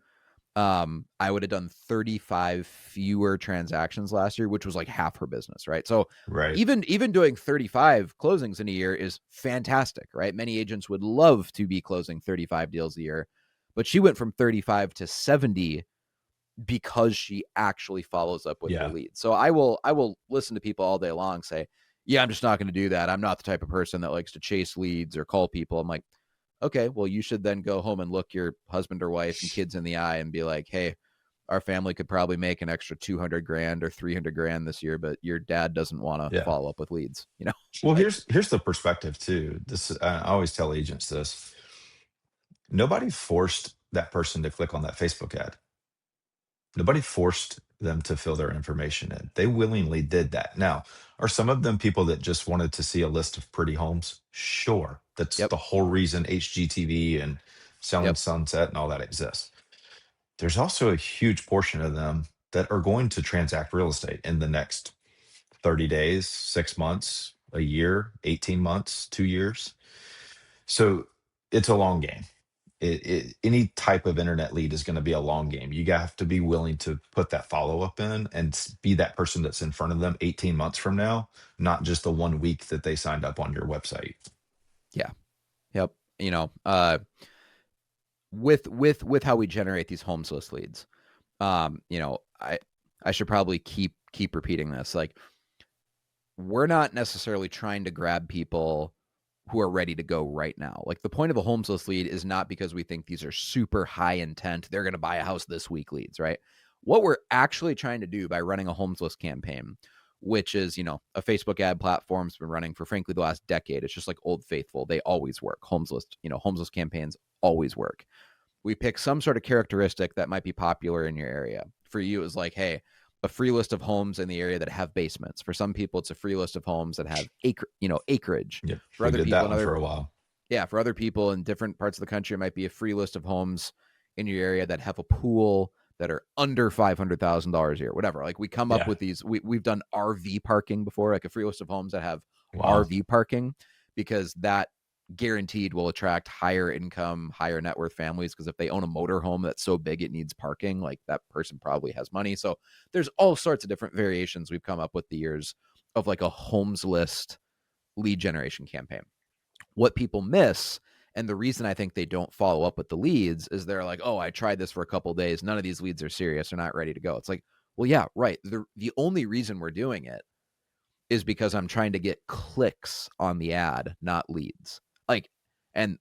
A: I would have done 35 fewer transactions last year, which was like half her business, right? So
B: Right.
A: even doing 35 closings in a year is fantastic, right? Many agents would love to be closing 35 deals a year, but she went from 35 to 70 because she actually follows up with her
B: Yeah.
A: leads. So I will listen to people all day long say, yeah, I'm just not going to do that. I'm not the type of person that likes to chase leads or call people. I'm like, okay, well, you should then go home and look your husband or wife and kids in the eye and be like, hey, our family could probably make an extra 200 grand or 300 grand this year, but your dad doesn't want to
B: Yeah.
A: follow up with leads,
B: Well,
A: like,
B: here's the perspective too. I always tell agents this. Nobody forced that person to click on that Facebook ad. Nobody forced them to fill their information in. They willingly did that. Now, are some of them people that just wanted to see a list of pretty homes? Sure. That's
A: yep,
B: the whole reason HGTV and Selling
A: yep,
B: Sunset and all that exists. There's also a huge portion of them that are going to transact real estate in the next 30 days, 6 months, a year, 18 months, 2 years. So it's a long game. Any type of internet lead is going to be a long game. You have to be willing to put that follow up in and be that person that's in front of them 18 months from now, not just the 1 week that they signed up on your website.
A: yeah, yep. With how we generate these homes list leads, I should probably keep repeating this. Like, we're not necessarily trying to grab people who are ready to go right now. Like, the point of a homes list lead is not because we think these are super high intent, they're going to buy a house this week leads, right? What we're actually trying to do by running a homes list campaign, which is, a Facebook ad platform's been running for frankly the last decade. It's just like Old Faithful. They always work. Homes list campaigns always work. We pick some sort of characteristic that might be popular in your area. For you, it was like, hey, a free list of homes in the area that have basements. For some people, it's a free list of homes that have acreage.
B: Yep.
A: For
B: We
A: other
B: did
A: people,
B: that one
A: another
B: for a while.
A: yeah, for other people in different parts of the country, it might be a free list of homes in your area that have a pool that are under $500,000 a year, whatever. Like we come up
B: Yeah.
A: with these. We've done RV parking before, like a free list of homes that have
B: Wow.
A: RV parking, because that guaranteed will attract higher income, higher net worth families. Because if they own a motorhome that's so big it needs parking, like that person probably has money. So there's all sorts of different variations we've come up with the years of like a homes list lead generation campaign. What people miss, and the reason I think they don't follow up with the leads, is they're like, oh, I tried this for a couple of days, none of these leads are serious, they're not ready to go. It's like, well, yeah, right, the only reason we're doing it is because I'm trying to get clicks on the ad, not leads. Like, and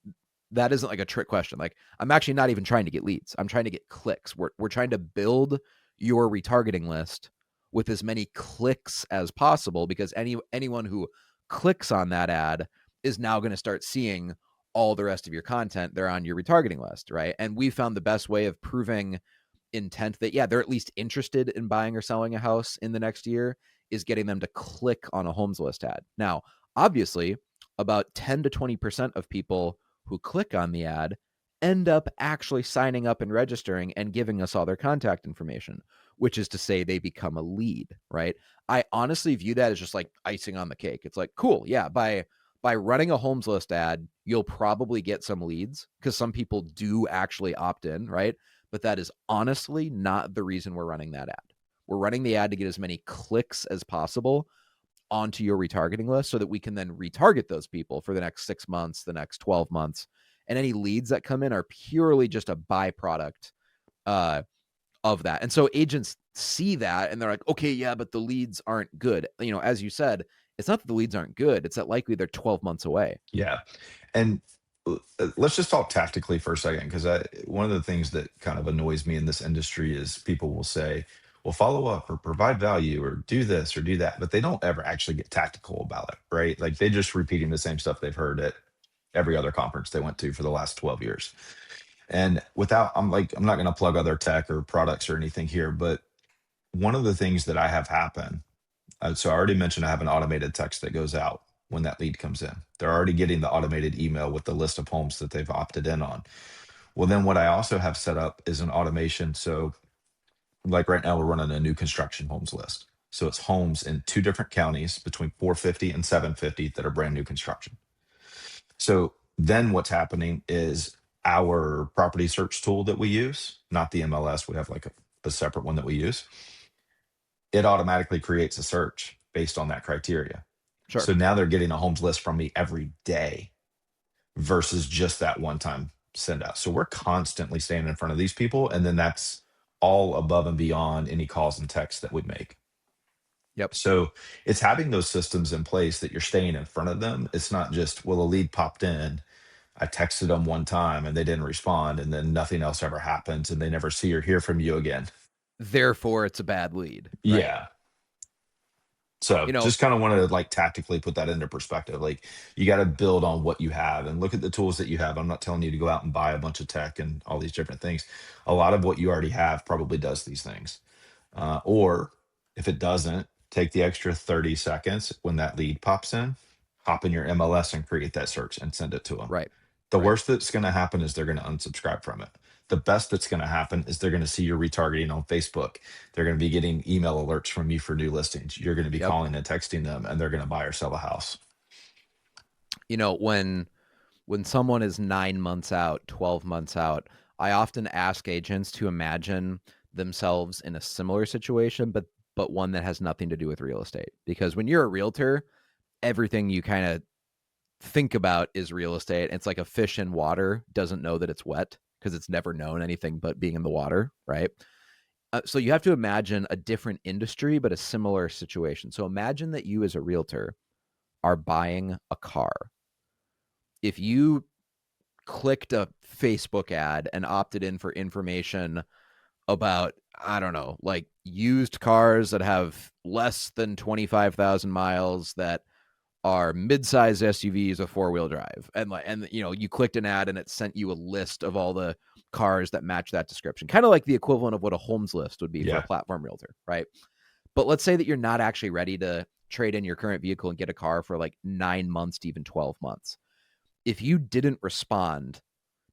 A: that isn't like a trick question. Like, I'm actually not even trying to get leads. I'm trying to get clicks. We're trying to build your retargeting list with as many clicks as possible, because anyone who clicks on that ad is now going to start seeing all the rest of your content. They're on your retargeting list, right? And we found the best way of proving intent that, yeah, they're at least interested in buying or selling a house in the next year, is getting them to click on a homes list ad. Now, obviously, about 10 to 20% of people who click on the ad end up actually signing up and registering and giving us all their contact information, which is to say they become a lead, right? I honestly view that as just like icing on the cake. It's like, cool, yeah, by running a homes list ad, you'll probably get some leads because some people do actually opt in, right? But that is honestly not the reason we're running that ad. We're running the ad to get as many clicks as possible onto your retargeting list so that we can then retarget those people for the next 6 months, the next 12 months. And any leads that come in are purely just a byproduct uh, of that. And so agents see that and they're like, okay, yeah, but the leads aren't good. As you said, it's not that the leads aren't good, it's that likely they're 12 months away.
B: Yeah. And let's just talk tactically for a second, because one of the things that kind of annoys me in this industry is people will say, well, follow up or provide value or do this or do that, but they don't ever actually get tactical about it, right? Like they just repeating the same stuff they've heard at every other conference they went to for the last 12 years. And I'm not going to plug other tech or products or anything here, but one of the things that I have happen, so I already mentioned I have an automated text that goes out when that lead comes in. They're already getting the automated email with the list of homes that they've opted in on. Well, then what I also have set up is an automation. So, like right now, we're running a new construction homes list. So it's homes in two different counties between 450 and 750 that are brand new construction. So then what's happening is our property search tool that we use, not the MLS, we have like a separate one that we use, it automatically creates a search based on that criteria.
A: Sure.
B: So now they're getting a homes list from me every day versus just that one time send out. So we're constantly staying in front of these people. And then that's all above and beyond any calls and texts that we make.
A: Yep.
B: So it's having those systems in place that you're staying in front of them. It's not just, well, a lead popped in. I texted them one time and they didn't respond, and then nothing else ever happens and they never see or hear from you again.
A: Therefore, it's a bad lead, right?
B: Yeah. So
A: You know,
B: just kind of want to like tactically put that into perspective. Like you got to build on what you have and look at the tools that you have. I'm not telling you to go out and buy a bunch of tech and all these different things. A lot of what you already have probably does these things. Or if it doesn't, take the extra 30 seconds when that lead pops in, hop in your MLS and create that search and send it to them.
A: right.
B: The
A: Right.
B: worst that's going to happen is they're going to unsubscribe from it. The best that's going to happen is they're going to see your retargeting on Facebook. They're going to be getting email alerts from you for new listings. You're going to be
A: Yep.
B: calling and texting them, and they're going to buy or sell a house.
A: When someone is 9 months out, 12 months out, I often ask agents to imagine themselves in a similar situation, but one that has nothing to do with real estate. Because when you're a realtor, everything you kind of think about is real estate. It's like a fish in water doesn't know that it's wet because it's never known anything but being in the water, right? So you have to imagine a different industry, but a similar situation. So imagine that you as a realtor are buying a car. If you clicked a Facebook ad and opted in for information about, I don't know, like used cars that have less than 25,000 miles that are mid-sized SUVs with four-wheel drive. And like, and you know, you clicked an ad and it sent you a list of all the cars that match that description. Kind of like the equivalent of what a homes list would be for a
B: Yeah.
A: platform realtor, right? But let's say that you're not actually ready to trade in your current vehicle and get a car for like 9 months to even 12 months. If you didn't respond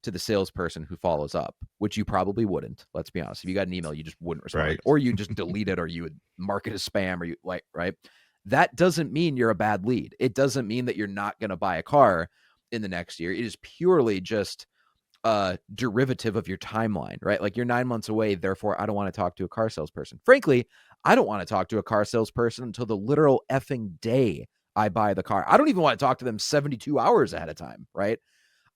A: to the salesperson who follows up, which you probably wouldn't. Let's be honest. If you got an email, you just wouldn't respond,
B: Right.
A: or you just delete it, or you would mark it as spam, or you like, right? That doesn't mean you're a bad lead. It doesn't mean that you're not going to buy a car in the next year. It is purely just a derivative of your timeline, right? Like you're 9 months away. Therefore, I don't want to talk to a car salesperson. Frankly, I don't want to talk to a car salesperson until the literal effing day I buy the car. I don't even want to talk to them 72 hours ahead of time, right?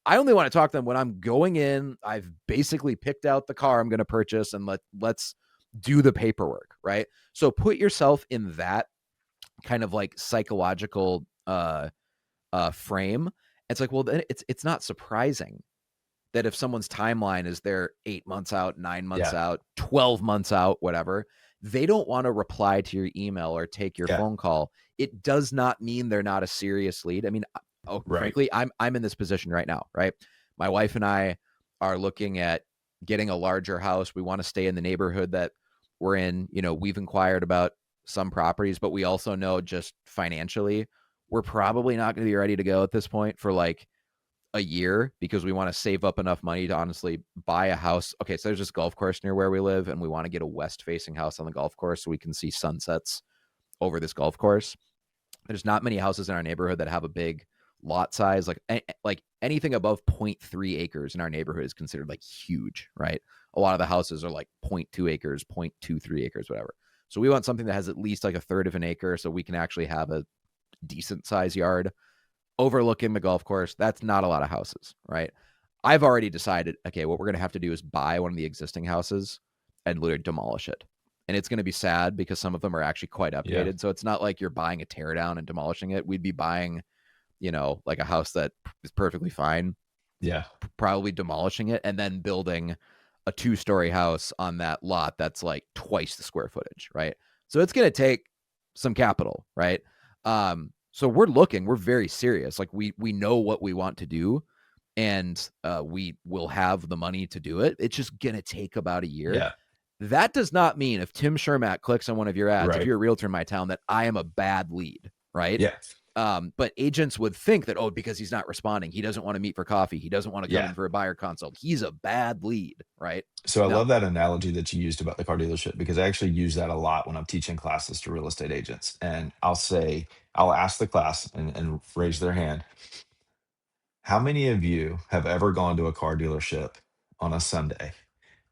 A: I only want to talk to them when I'm going in. I've basically picked out the car I'm going to purchase, and let's do the paperwork, right? So put yourself in that kind of like psychological frame. It's like, well, then it's not surprising that if someone's timeline is they're 8 months out, 9 months
B: Yeah.
A: out, 12 months out, whatever, they don't want to reply to your email or take your
B: Yeah.
A: phone call. It does not mean they're not a serious lead. I mean,
B: Right.
A: frankly, I'm in this position right now, right? My wife and I are looking at getting a larger house. We want to stay in the neighborhood that we're in. You know, we've inquired about some properties, but we also know just financially, we're probably not going to be ready to go at this point for like a year because we want to save up enough money to honestly buy a house. Okay, so there's this golf course near where we live, and we want to get a west facing house on the golf course so we can see sunsets over this golf course. There's not many houses in our neighborhood that have a big lot size. Like anything above zero point 0.3 acres in our neighborhood is considered like huge, right? A lot of the houses are like 0.2 acres, 0.23 acres, whatever. So we want something that has at least like a third of an acre so we can actually have a decent size yard overlooking the golf course. That's not a lot of houses, right? I've already decided, okay, what we're going to have to do is buy one of the existing houses and literally demolish it. And it's going to be sad because some of them are actually quite
B: Yeah.
A: updated. So it's not like you're buying a tear down and demolishing it. We'd be buying, you know, like a house that is perfectly fine,
B: Yeah.
A: probably demolishing it and then building a 2-story house on that lot that's like twice the square footage, right? So it's going to take some capital, right? So we're very serious. Like we know what we want to do, and we will have the money to do it. It's just going to take about a year.
B: Yeah.
A: That does not mean if Tim Shermack clicks on one of your ads, if
B: Right.
A: you're a realtor in my town, that I am a bad lead, right?
B: Yeah.
A: But agents would think that, oh, because he's not responding, he doesn't want to meet for coffee, he doesn't want to come
B: Yeah.
A: in for a buyer consult, he's a bad lead, right?
B: So I
A: No.
B: love that analogy that you used about the car dealership because I actually use that a lot when I'm teaching classes to real estate agents. And I'll ask the class and raise their hand. How many of you have ever gone to a car dealership on a Sunday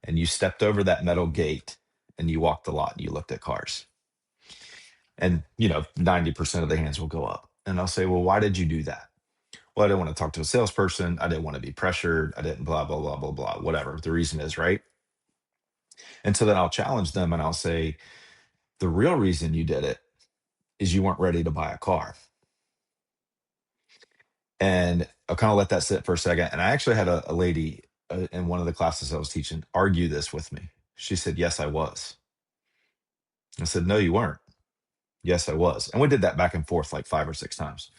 B: and you stepped over that metal gate and you walked the lot and you looked at cars? And, 90% of the hands will go up. And I'll say, well, why did you do that? Well, I didn't want to talk to a salesperson. I didn't want to be pressured. I didn't blah, blah, blah, blah, blah, whatever the reason is, right? And so then I'll challenge them and I'll say, the real reason you did it is you weren't ready to buy a car. And I'll kind of let that sit for a second. And I actually had a lady in one of the classes I was teaching argue this with me. She said, yes, I was. I said, no, you weren't. Yes, I was. And we did that back and forth like 5 or 6 times.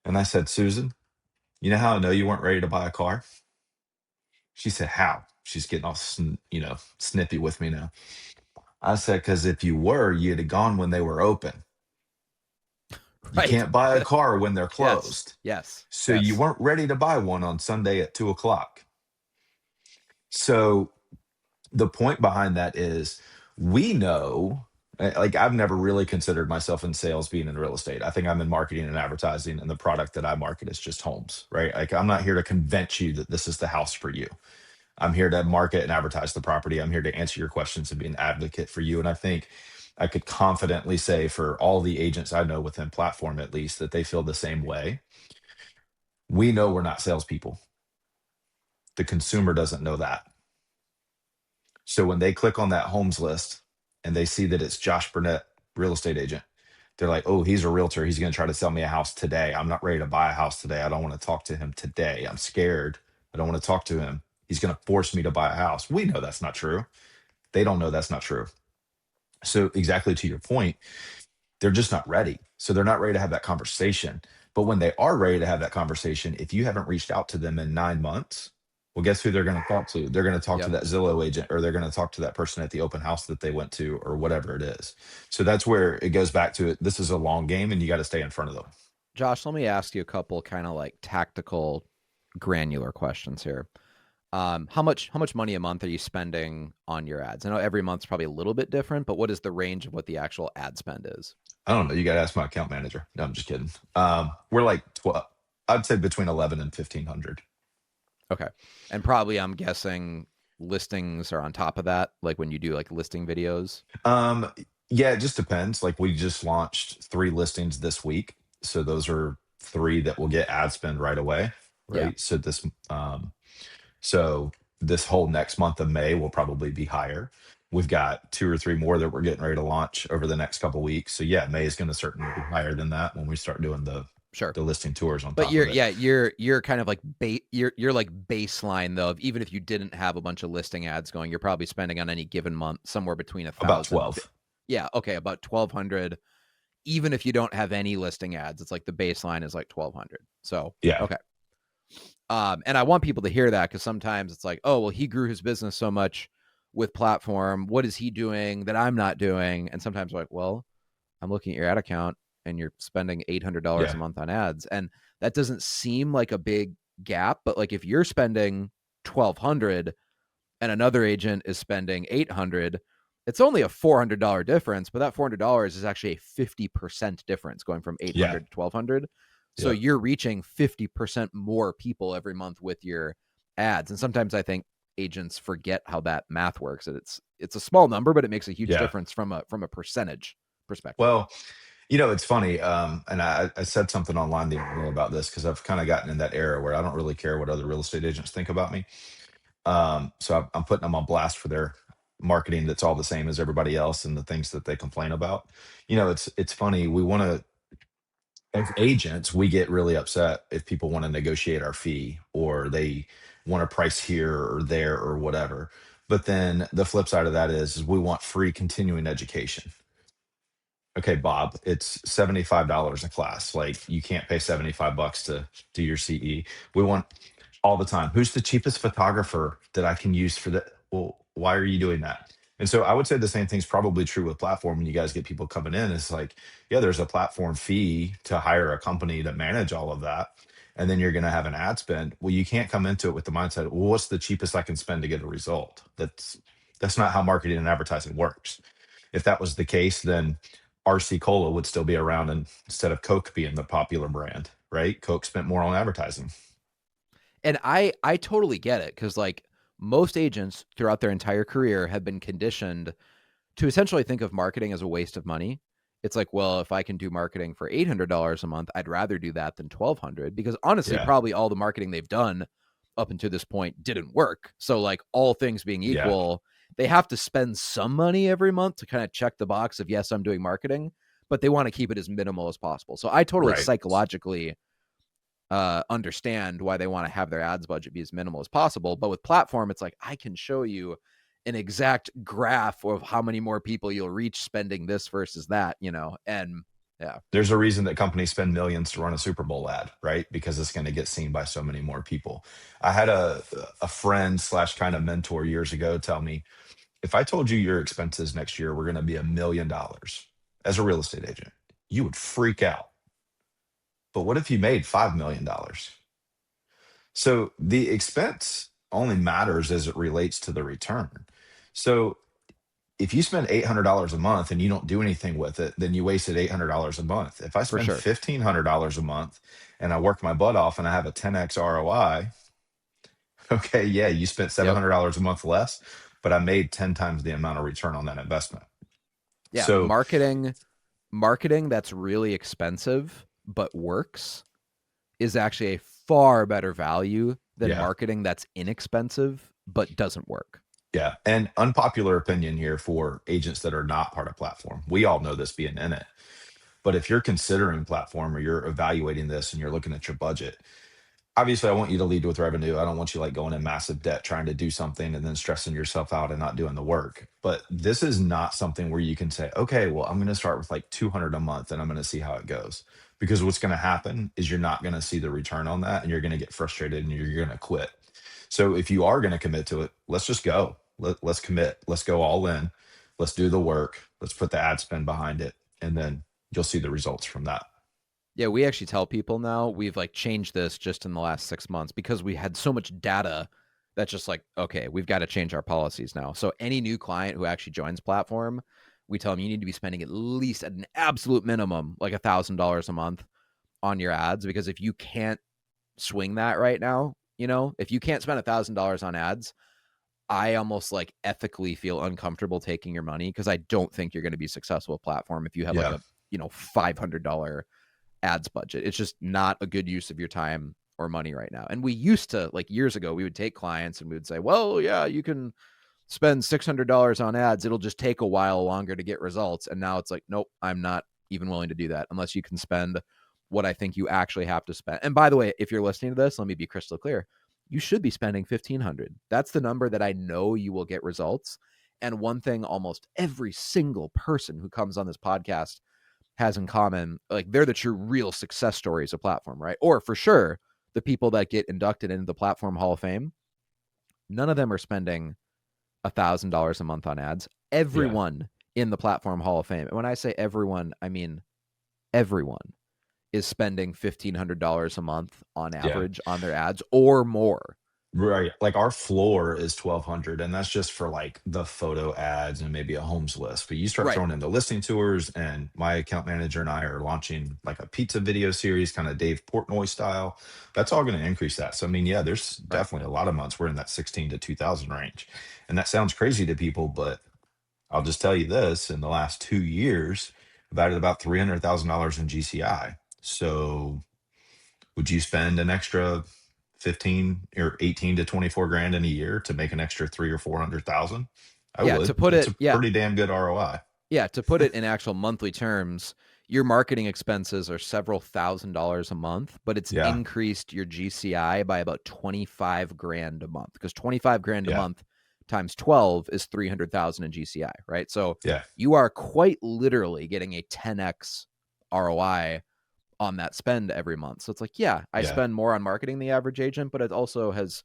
B: And I said, Susan, you know how I know you weren't ready to buy a car? She said, how? She's getting all, snippy with me now. I said, because if you were, you'd have gone when they were open. You
A: Right.
B: can't buy a car when they're
A: Yes,
B: closed.
A: yes,
B: So you
A: yes.
B: weren't ready to buy one on Sunday at 2 o'clock. So the point behind that is we know, like, I've never really considered myself in sales being in real estate. I think I'm in marketing and advertising, and the product that I market is just homes, right? Like, I'm not here to convince you that this is the house for you. I'm here to market and advertise the property. I'm here to answer your questions and be an advocate for you. And I think I could confidently say for all the agents I know within platform, at least, that they feel the same way. We know we're not salespeople. The consumer doesn't know that. So when they click on that homes list and they see that it's Josh Burnett, real estate agent, they're like, oh, he's a realtor. He's going to try to sell me a house today. I'm not ready to buy a house today. I don't want to talk to him today. I'm scared. I don't want to talk to him. He's going to force me to buy a house. We know that's not true. They don't know that's not true. So exactly to your point, they're just not ready. So they're not ready to have that conversation. But when they are ready to have that conversation, if you haven't reached out to them in 9 months, well, guess who they're going to talk to? They're going to talk to
A: Yep.
B: that Zillow agent, or they're going to talk to that person at the open house that they went to, or whatever it is. So that's where it goes back to it. This is a long game and you got to stay in front of them.
A: Josh, let me ask you a couple kind of like tactical, granular questions here. How much money a month are you spending on your ads? I know every month's probably a little bit different, but what is the range of what the actual ad spend is?
B: I don't know. You got to ask my account manager. No, I'm just kidding. We're like 12, I'd say between 11 and 1500.
A: Okay. And probably I'm guessing listings are on top of that, like when you do like listing videos.
B: Um, yeah, it just depends. Like we just launched 3 listings this week. So those are 3 that will get ad spend right away.
A: Yeah,
B: Right. So this whole next month of May will probably be higher. We've got 2 or 3 more that we're getting ready to launch over the next couple weeks. So yeah, May is going to certainly be higher than that when we start doing the
A: sure.
B: the listing tours on
A: But
B: top of it.
A: you're kind of like you're like baseline though. Of even if you didn't have a bunch of listing ads going, you're probably spending on any given month somewhere between a
B: About
A: thousand and
B: 12.
A: yeah, okay, about 1,200. Even if you don't have any listing ads, it's like the baseline is like 1,200. So
B: Yeah.
A: okay. And I want people to hear that because sometimes it's like, oh, well, he grew his business so much with platform. What is he doing that I'm not doing? And sometimes like, well, I'm looking at your ad account and you're spending $800 a
B: Yeah.
A: month on ads. And that doesn't seem like a big gap, but like if you're spending 1,200 and another agent is spending 800, it's only a $400 difference, but that $400 is actually a 50% difference going from
B: Yeah.
A: 800 to 1,200. So
B: Yeah.
A: you're reaching 50% more people every month with your ads. And sometimes I think agents forget how that math works. It's a small number, but it makes a huge
B: Yeah.
A: difference from a percentage perspective.
B: Well, it's funny. And I said something online the other day about this because I've kind of gotten in that era where I don't really care what other real estate agents think about me. So I'm putting them on blast for their marketing that's all the same as everybody else and the things that they complain about. It's funny. We want to, as agents, we get really upset if people want to negotiate our fee or they want a price here or there or whatever. But then the flip side of that is we want free continuing education. Okay, Bob, it's $75 a class. Like you can't pay 75 bucks to do your CE. We want all the time. Who's the cheapest photographer that I can use for that? Well, why are you doing that? And so I would say the same thing's probably true with platform when you guys get people coming in. It's like, yeah, there's a platform fee to hire a company to manage all of that. And then you're going to have an ad spend. Well, you can't come into it with the mindset, well, what's the cheapest I can spend to get a result? That's not how marketing and advertising works. If that was the case, then RC Cola would still be around instead of Coke being the popular brand, right? Coke spent more on advertising.
A: And I totally get it because like most agents throughout their entire career have been conditioned to essentially think of marketing as a waste of money. It's like, well, if I can do marketing for $800 a month, I'd rather do that than 1,200 because honestly,
B: Yeah.
A: probably all the marketing they've done up until this point didn't work. So like all things being
B: Yeah.
A: equal, they have to spend some money every month to kind of check the box of yes, I'm doing marketing, but they want to keep it as minimal as possible. So I totally
B: Right.
A: psychologically understand why they want to have their ads budget be as minimal as possible. But with platform, it's like I can show you an exact graph of how many more people you'll reach spending this versus that, and yeah,
B: There's a reason that companies spend millions to run a Super Bowl ad, right? Because it's going to get seen by so many more people. I had a friend slash kind of mentor years ago tell me, if I told you your expenses next year were going to be $1 million as a real estate agent, you would freak out. But what if you made $5 million? So the expense only matters as it relates to the return. So if you spend $800 a month and you don't do anything with it, then you wasted $800 a month. If I
A: for
B: spend
A: sure.
B: $1,500 a month and I work my butt off and I have a 10x ROI, okay, yeah, you spent
A: Yep.
B: $700 a month less, but I made 10 times the amount of return on that investment.
A: Yeah.
B: So,
A: Marketing that's really expensive but works is actually a far better value than
B: yeah,
A: marketing that's inexpensive but doesn't work.
B: yeah. And unpopular opinion here for agents that are not part of platform. We all know this being in it. But if you're considering platform or you're evaluating this and you're looking at your budget, obviously I want you to lead with revenue. I don't want you like going in massive debt trying to do something and then stressing yourself out and not doing the work. But this is not something where you can say, okay, well, I'm going to start with like 200 a month and I'm going to see how it goes. Because what's going to happen is you're not going to see the return on that and you're going to get frustrated and you're going to quit. So if you are going to commit to it, let's just go. Let's commit. Let's go all in. Let's do the work. Let's put the ad spend behind it. And then you'll see the results from that.
A: Yeah, we actually tell people now we've like changed this just in the last 6 months because we had so much data that's just like, okay, we've got to change our policies now. So any new client who actually joins platform, we tell them you need to be spending at least at an absolute minimum like $1,000 a month on your ads, because if you can't swing that right now, if you can't spend $1,000 on ads, I almost like ethically feel uncomfortable taking your money because I don't think you're going to be successful with platform if you have like
B: Yeah.
A: a $500 ads budget. It's just not a good use of your time or money right now. And we used to, like years ago, we would take clients and we would say, well, yeah, you can spend $600 on ads. It'll just take a while longer to get results. And now it's like, nope, I'm not even willing to do that unless you can spend what I think you actually have to spend. And by the way, if you're listening to this, let me be crystal clear. You should be spending 1500. That's the number that I know you will get results. And one thing almost every single person who comes on this podcast has in common, like they're the true real success stories of platform, right? Or for sure, the people that get inducted into the platform Hall of Fame, none of them are spending $1,000 a month on ads.
B: Yeah.
A: Everyone in the platform Hall of Fame, and when I say everyone, I mean everyone is spending $1,500 a month on
B: Yeah.
A: average on their ads or more.
B: Right. Like our floor is 1200 and that's just for like the photo ads and maybe a homes list. But you start
A: Right.
B: throwing in the listing tours and my account manager and I are launching like a pizza video series, kind of Dave Portnoy style. That's all going to increase that. So I mean, yeah, there's
A: Right.
B: definitely a lot of months we're in that 16 to 2000 range. And that sounds crazy to people, but I'll just tell you this, in the last 2 years, I've added about $300,000 in GCI. So would you spend an extra 15 or 18 to 24 grand in a year to make an extra three or 400,000? I
A: Yeah. To
B: would.
A: put
B: It's
A: it,
B: a
A: yeah.
B: pretty damn good ROI.
A: Yeah. To put it in actual monthly terms, your marketing expenses are several $1,000s a month, but it's
B: Yeah.
A: increased your GCI by about 25 grand a month, because 25 grand a
B: Yeah.
A: month times 12 is 300,000 in GCI, right? So
B: Yeah.
A: you are quite literally getting a 10x ROI on that spend every month. So it's like, yeah, I
B: Yeah.
A: spend more on marketing than the average agent, but it also has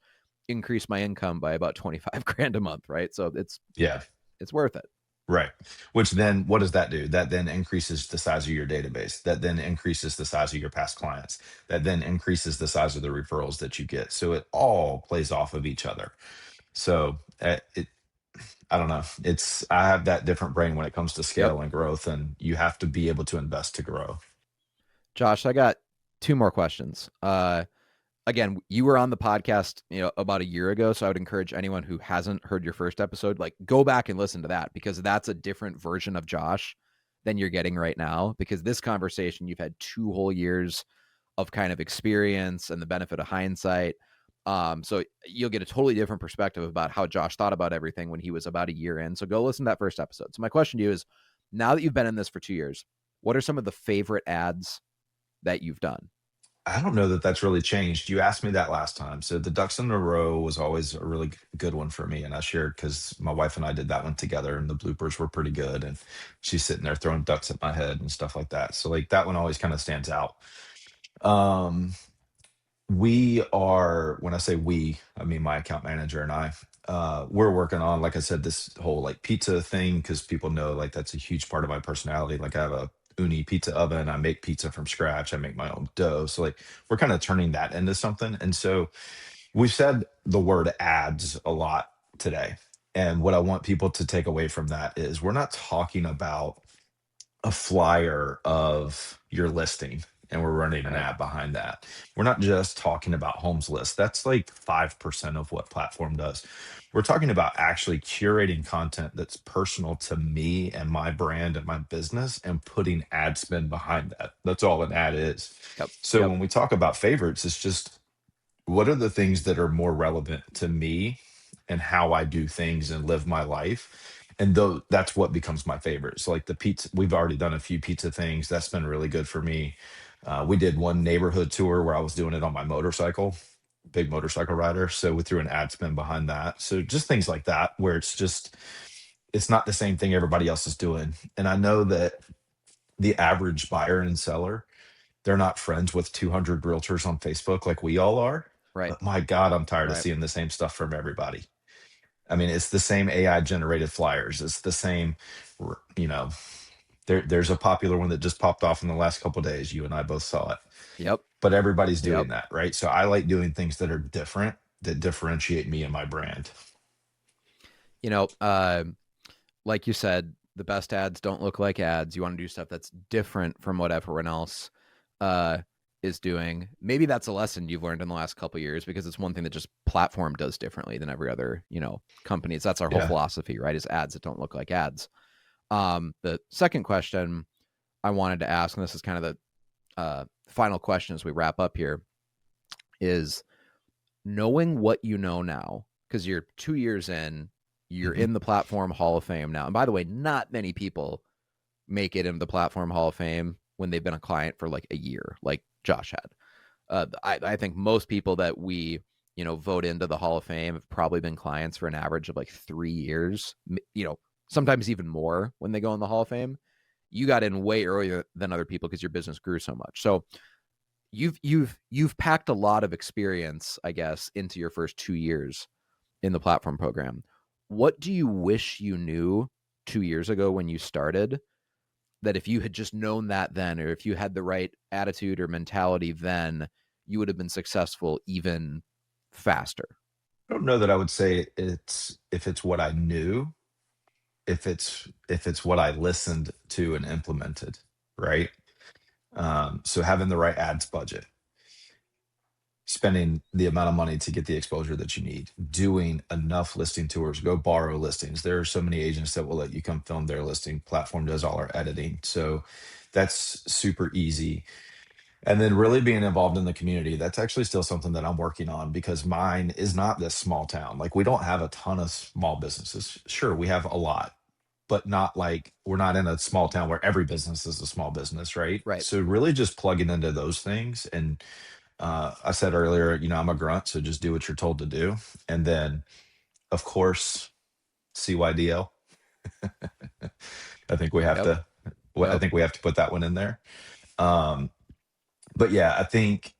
A: increased my income by about 25 grand a month, right? So
B: Yeah.
A: it's worth it.
B: Right. Which then what does that do? That then increases the size of your database. That then increases the size of your past clients. That then increases the size of the referrals that you get. So it all plays off of each other. So I don't know. I have that different brain when it comes to
A: Yep.
B: scale and growth, and you have to be able to invest to grow.
A: Josh, I got two more questions. Again, you were on the podcast, about a year ago, so I would encourage anyone who hasn't heard your first episode, like go back and listen to that, because that's a different version of Josh than you're getting right now. Because this conversation, you've had 2 whole years of kind of experience and the benefit of hindsight. So you'll get a totally different perspective about how Josh thought about everything when he was about a year in. So go listen to that first episode. So my question to you is, now that you've been in this for 2 years, what are some of the favorite ads that you've done?
B: I don't know that that's really changed. You asked me that last time. So the ducks in a row was always a really good one for me. And I shared because my wife and I did that one together and the bloopers were pretty good. And she's sitting there throwing ducks at my head and stuff like that. So like that one always kind of stands out. Um, we are, when I say we, I mean my account manager and I, we're working on, like I said, this whole like pizza thing, because people know like that's a huge part of my personality. Like I have a uni pizza oven, I make pizza from scratch, I make my own dough. So like we're kind of turning that into something. And so we've said the word ads a lot today. And what I want people to take away from that is we're not talking about a flyer of your listing and we're running an
A: Right.
B: ad behind that. We're not just talking about homes list. That's like 5% of what platform does. We're talking about actually curating content that's personal to me and my brand and my business and putting ad spend behind that. That's all an ad is.
A: Yep.
B: So
A: Yep.
B: when we talk about favorites, it's just what are the things that are more relevant to me and how I do things and live my life? And though that's what becomes my favorite. So like the pizza, we've already done a few pizza things. That's been really good for me. We did one neighborhood tour where I was doing it on my motorcycle, big motorcycle rider. So we threw an ad spin behind that. So just things like that, where it's not the same thing everybody else is doing. And I know that the average buyer and seller, they're not friends with 200 realtors on Facebook like we all are.
A: Right.
B: But my God, I'm tired of
A: Right.
B: seeing the same stuff from everybody. I mean, it's the same AI generated flyers. It's the same, you know, there's a popular one that just popped off in the last couple of days. You and I both saw it,
A: Yep.
B: but everybody's
A: Yep.
B: doing that, right? So I like doing things that are different, that differentiate me and my brand.
A: You know, like you said, the best ads don't look like ads. You want to do stuff that's different from what everyone else uh, is doing. Maybe that's a lesson you've learned in the last couple of years, because it's one thing that just platform does differently than every other, companies. That's our whole
B: Yeah.
A: philosophy, right? Is ads that don't look like ads. The second question I wanted to ask, and this is kind of the final question as we wrap up here, is knowing what you know now, because you're 2 years in, you're
B: Mhm.
A: in the Platform Hall of Fame now. And by the way, not many people make it into the Platform Hall of Fame when they've been a client for like a year, like Josh had. I think most people that we, vote into the Hall of Fame have probably been clients for an average of like 3 years, sometimes even more when they go in the Hall of Fame. You got in way earlier than other people because your business grew so much. So you've packed a lot of experience, I guess, into your first 2 years in the platform program. What do you wish you knew 2 years ago when you started, that if you had just known that then, or if you had the right attitude or mentality then, you would have been successful even faster?
B: I don't know that I would say if it's what I knew, if it's what I listened to and implemented, right? So having the right ads budget, spending the amount of money to get the exposure that you need, doing enough listing tours, go borrow listings. There are so many agents that will let you come film their listing. Platform does all our editing. So that's super easy. And then really being involved in the community, that's actually still something that I'm working on, because mine is not this small town. Like, we don't have a ton of small businesses. Sure, we have a lot, but not like, we're not in a small town where every business is a small business, right?
A: Right.
B: So really just plugging into those things. And I said earlier, I'm a grunt, so just do what you're told to do. And then, of course, CYDL. I think we have
A: Yep.
B: to. I
A: Yep.
B: think we have to put that one in there. Um, but yeah, I think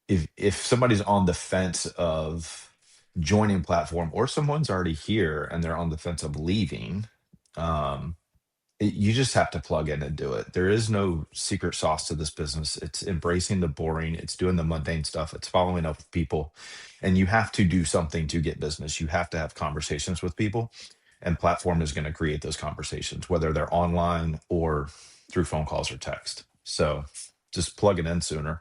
B: if somebody's on the fence of joining platform, or someone's already here and they're on the fence of leaving, um, you just have to plug in and do it. There is no secret sauce to this business. It's embracing the boring, it's doing the mundane stuff, it's following up with people. And you have to do something to get business. You have to have conversations with people, and platform is going to create those conversations, whether they're online or through phone calls or text. So just plug it in sooner,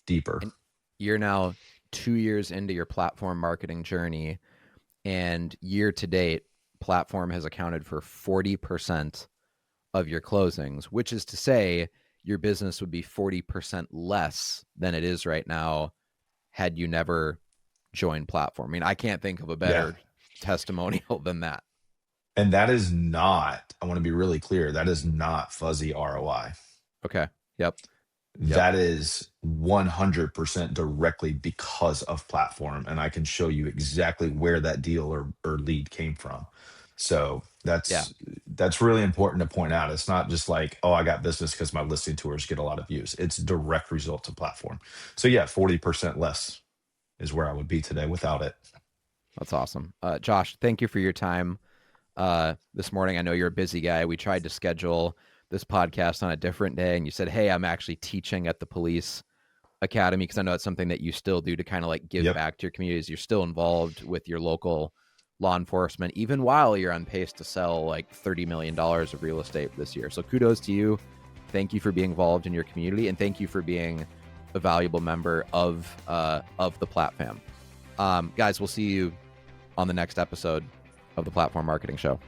B: deeper.
A: And you're now 2 years into your platform marketing journey, and year to date, platform has accounted for 40% of your closings, which is to say your business would be 40% less than it is right now had you never joined platform. I mean, I can't think of a
B: Yeah.
A: better testimonial than that.
B: And that is not, I want to be really clear, that is not fuzzy ROI.
A: Okay. Yep. Yep.
B: That is 100% directly because of platform. And I can show you exactly where that deal or lead came from. So
A: Yeah.
B: that's really important to point out. It's not just like, oh, I got business because my listing tours get a lot of views. It's direct results of platform. So yeah, 40% less is where I would be today without it.
A: That's awesome. Josh, thank you for your time this morning. I know you're a busy guy. We tried to schedule this podcast on a different day, and you said, hey, I'm actually teaching at the police academy, because I know it's something that you still do to kind of like give
B: Yep.
A: back to your communities. You're still involved with your local law enforcement, even while you're on pace to sell like $30 million of real estate this year. So kudos to you. Thank you for being involved in your community, and thank you for being a valuable member of the Platfam. Guys, we'll see you on the next episode of the Platform Marketing Show.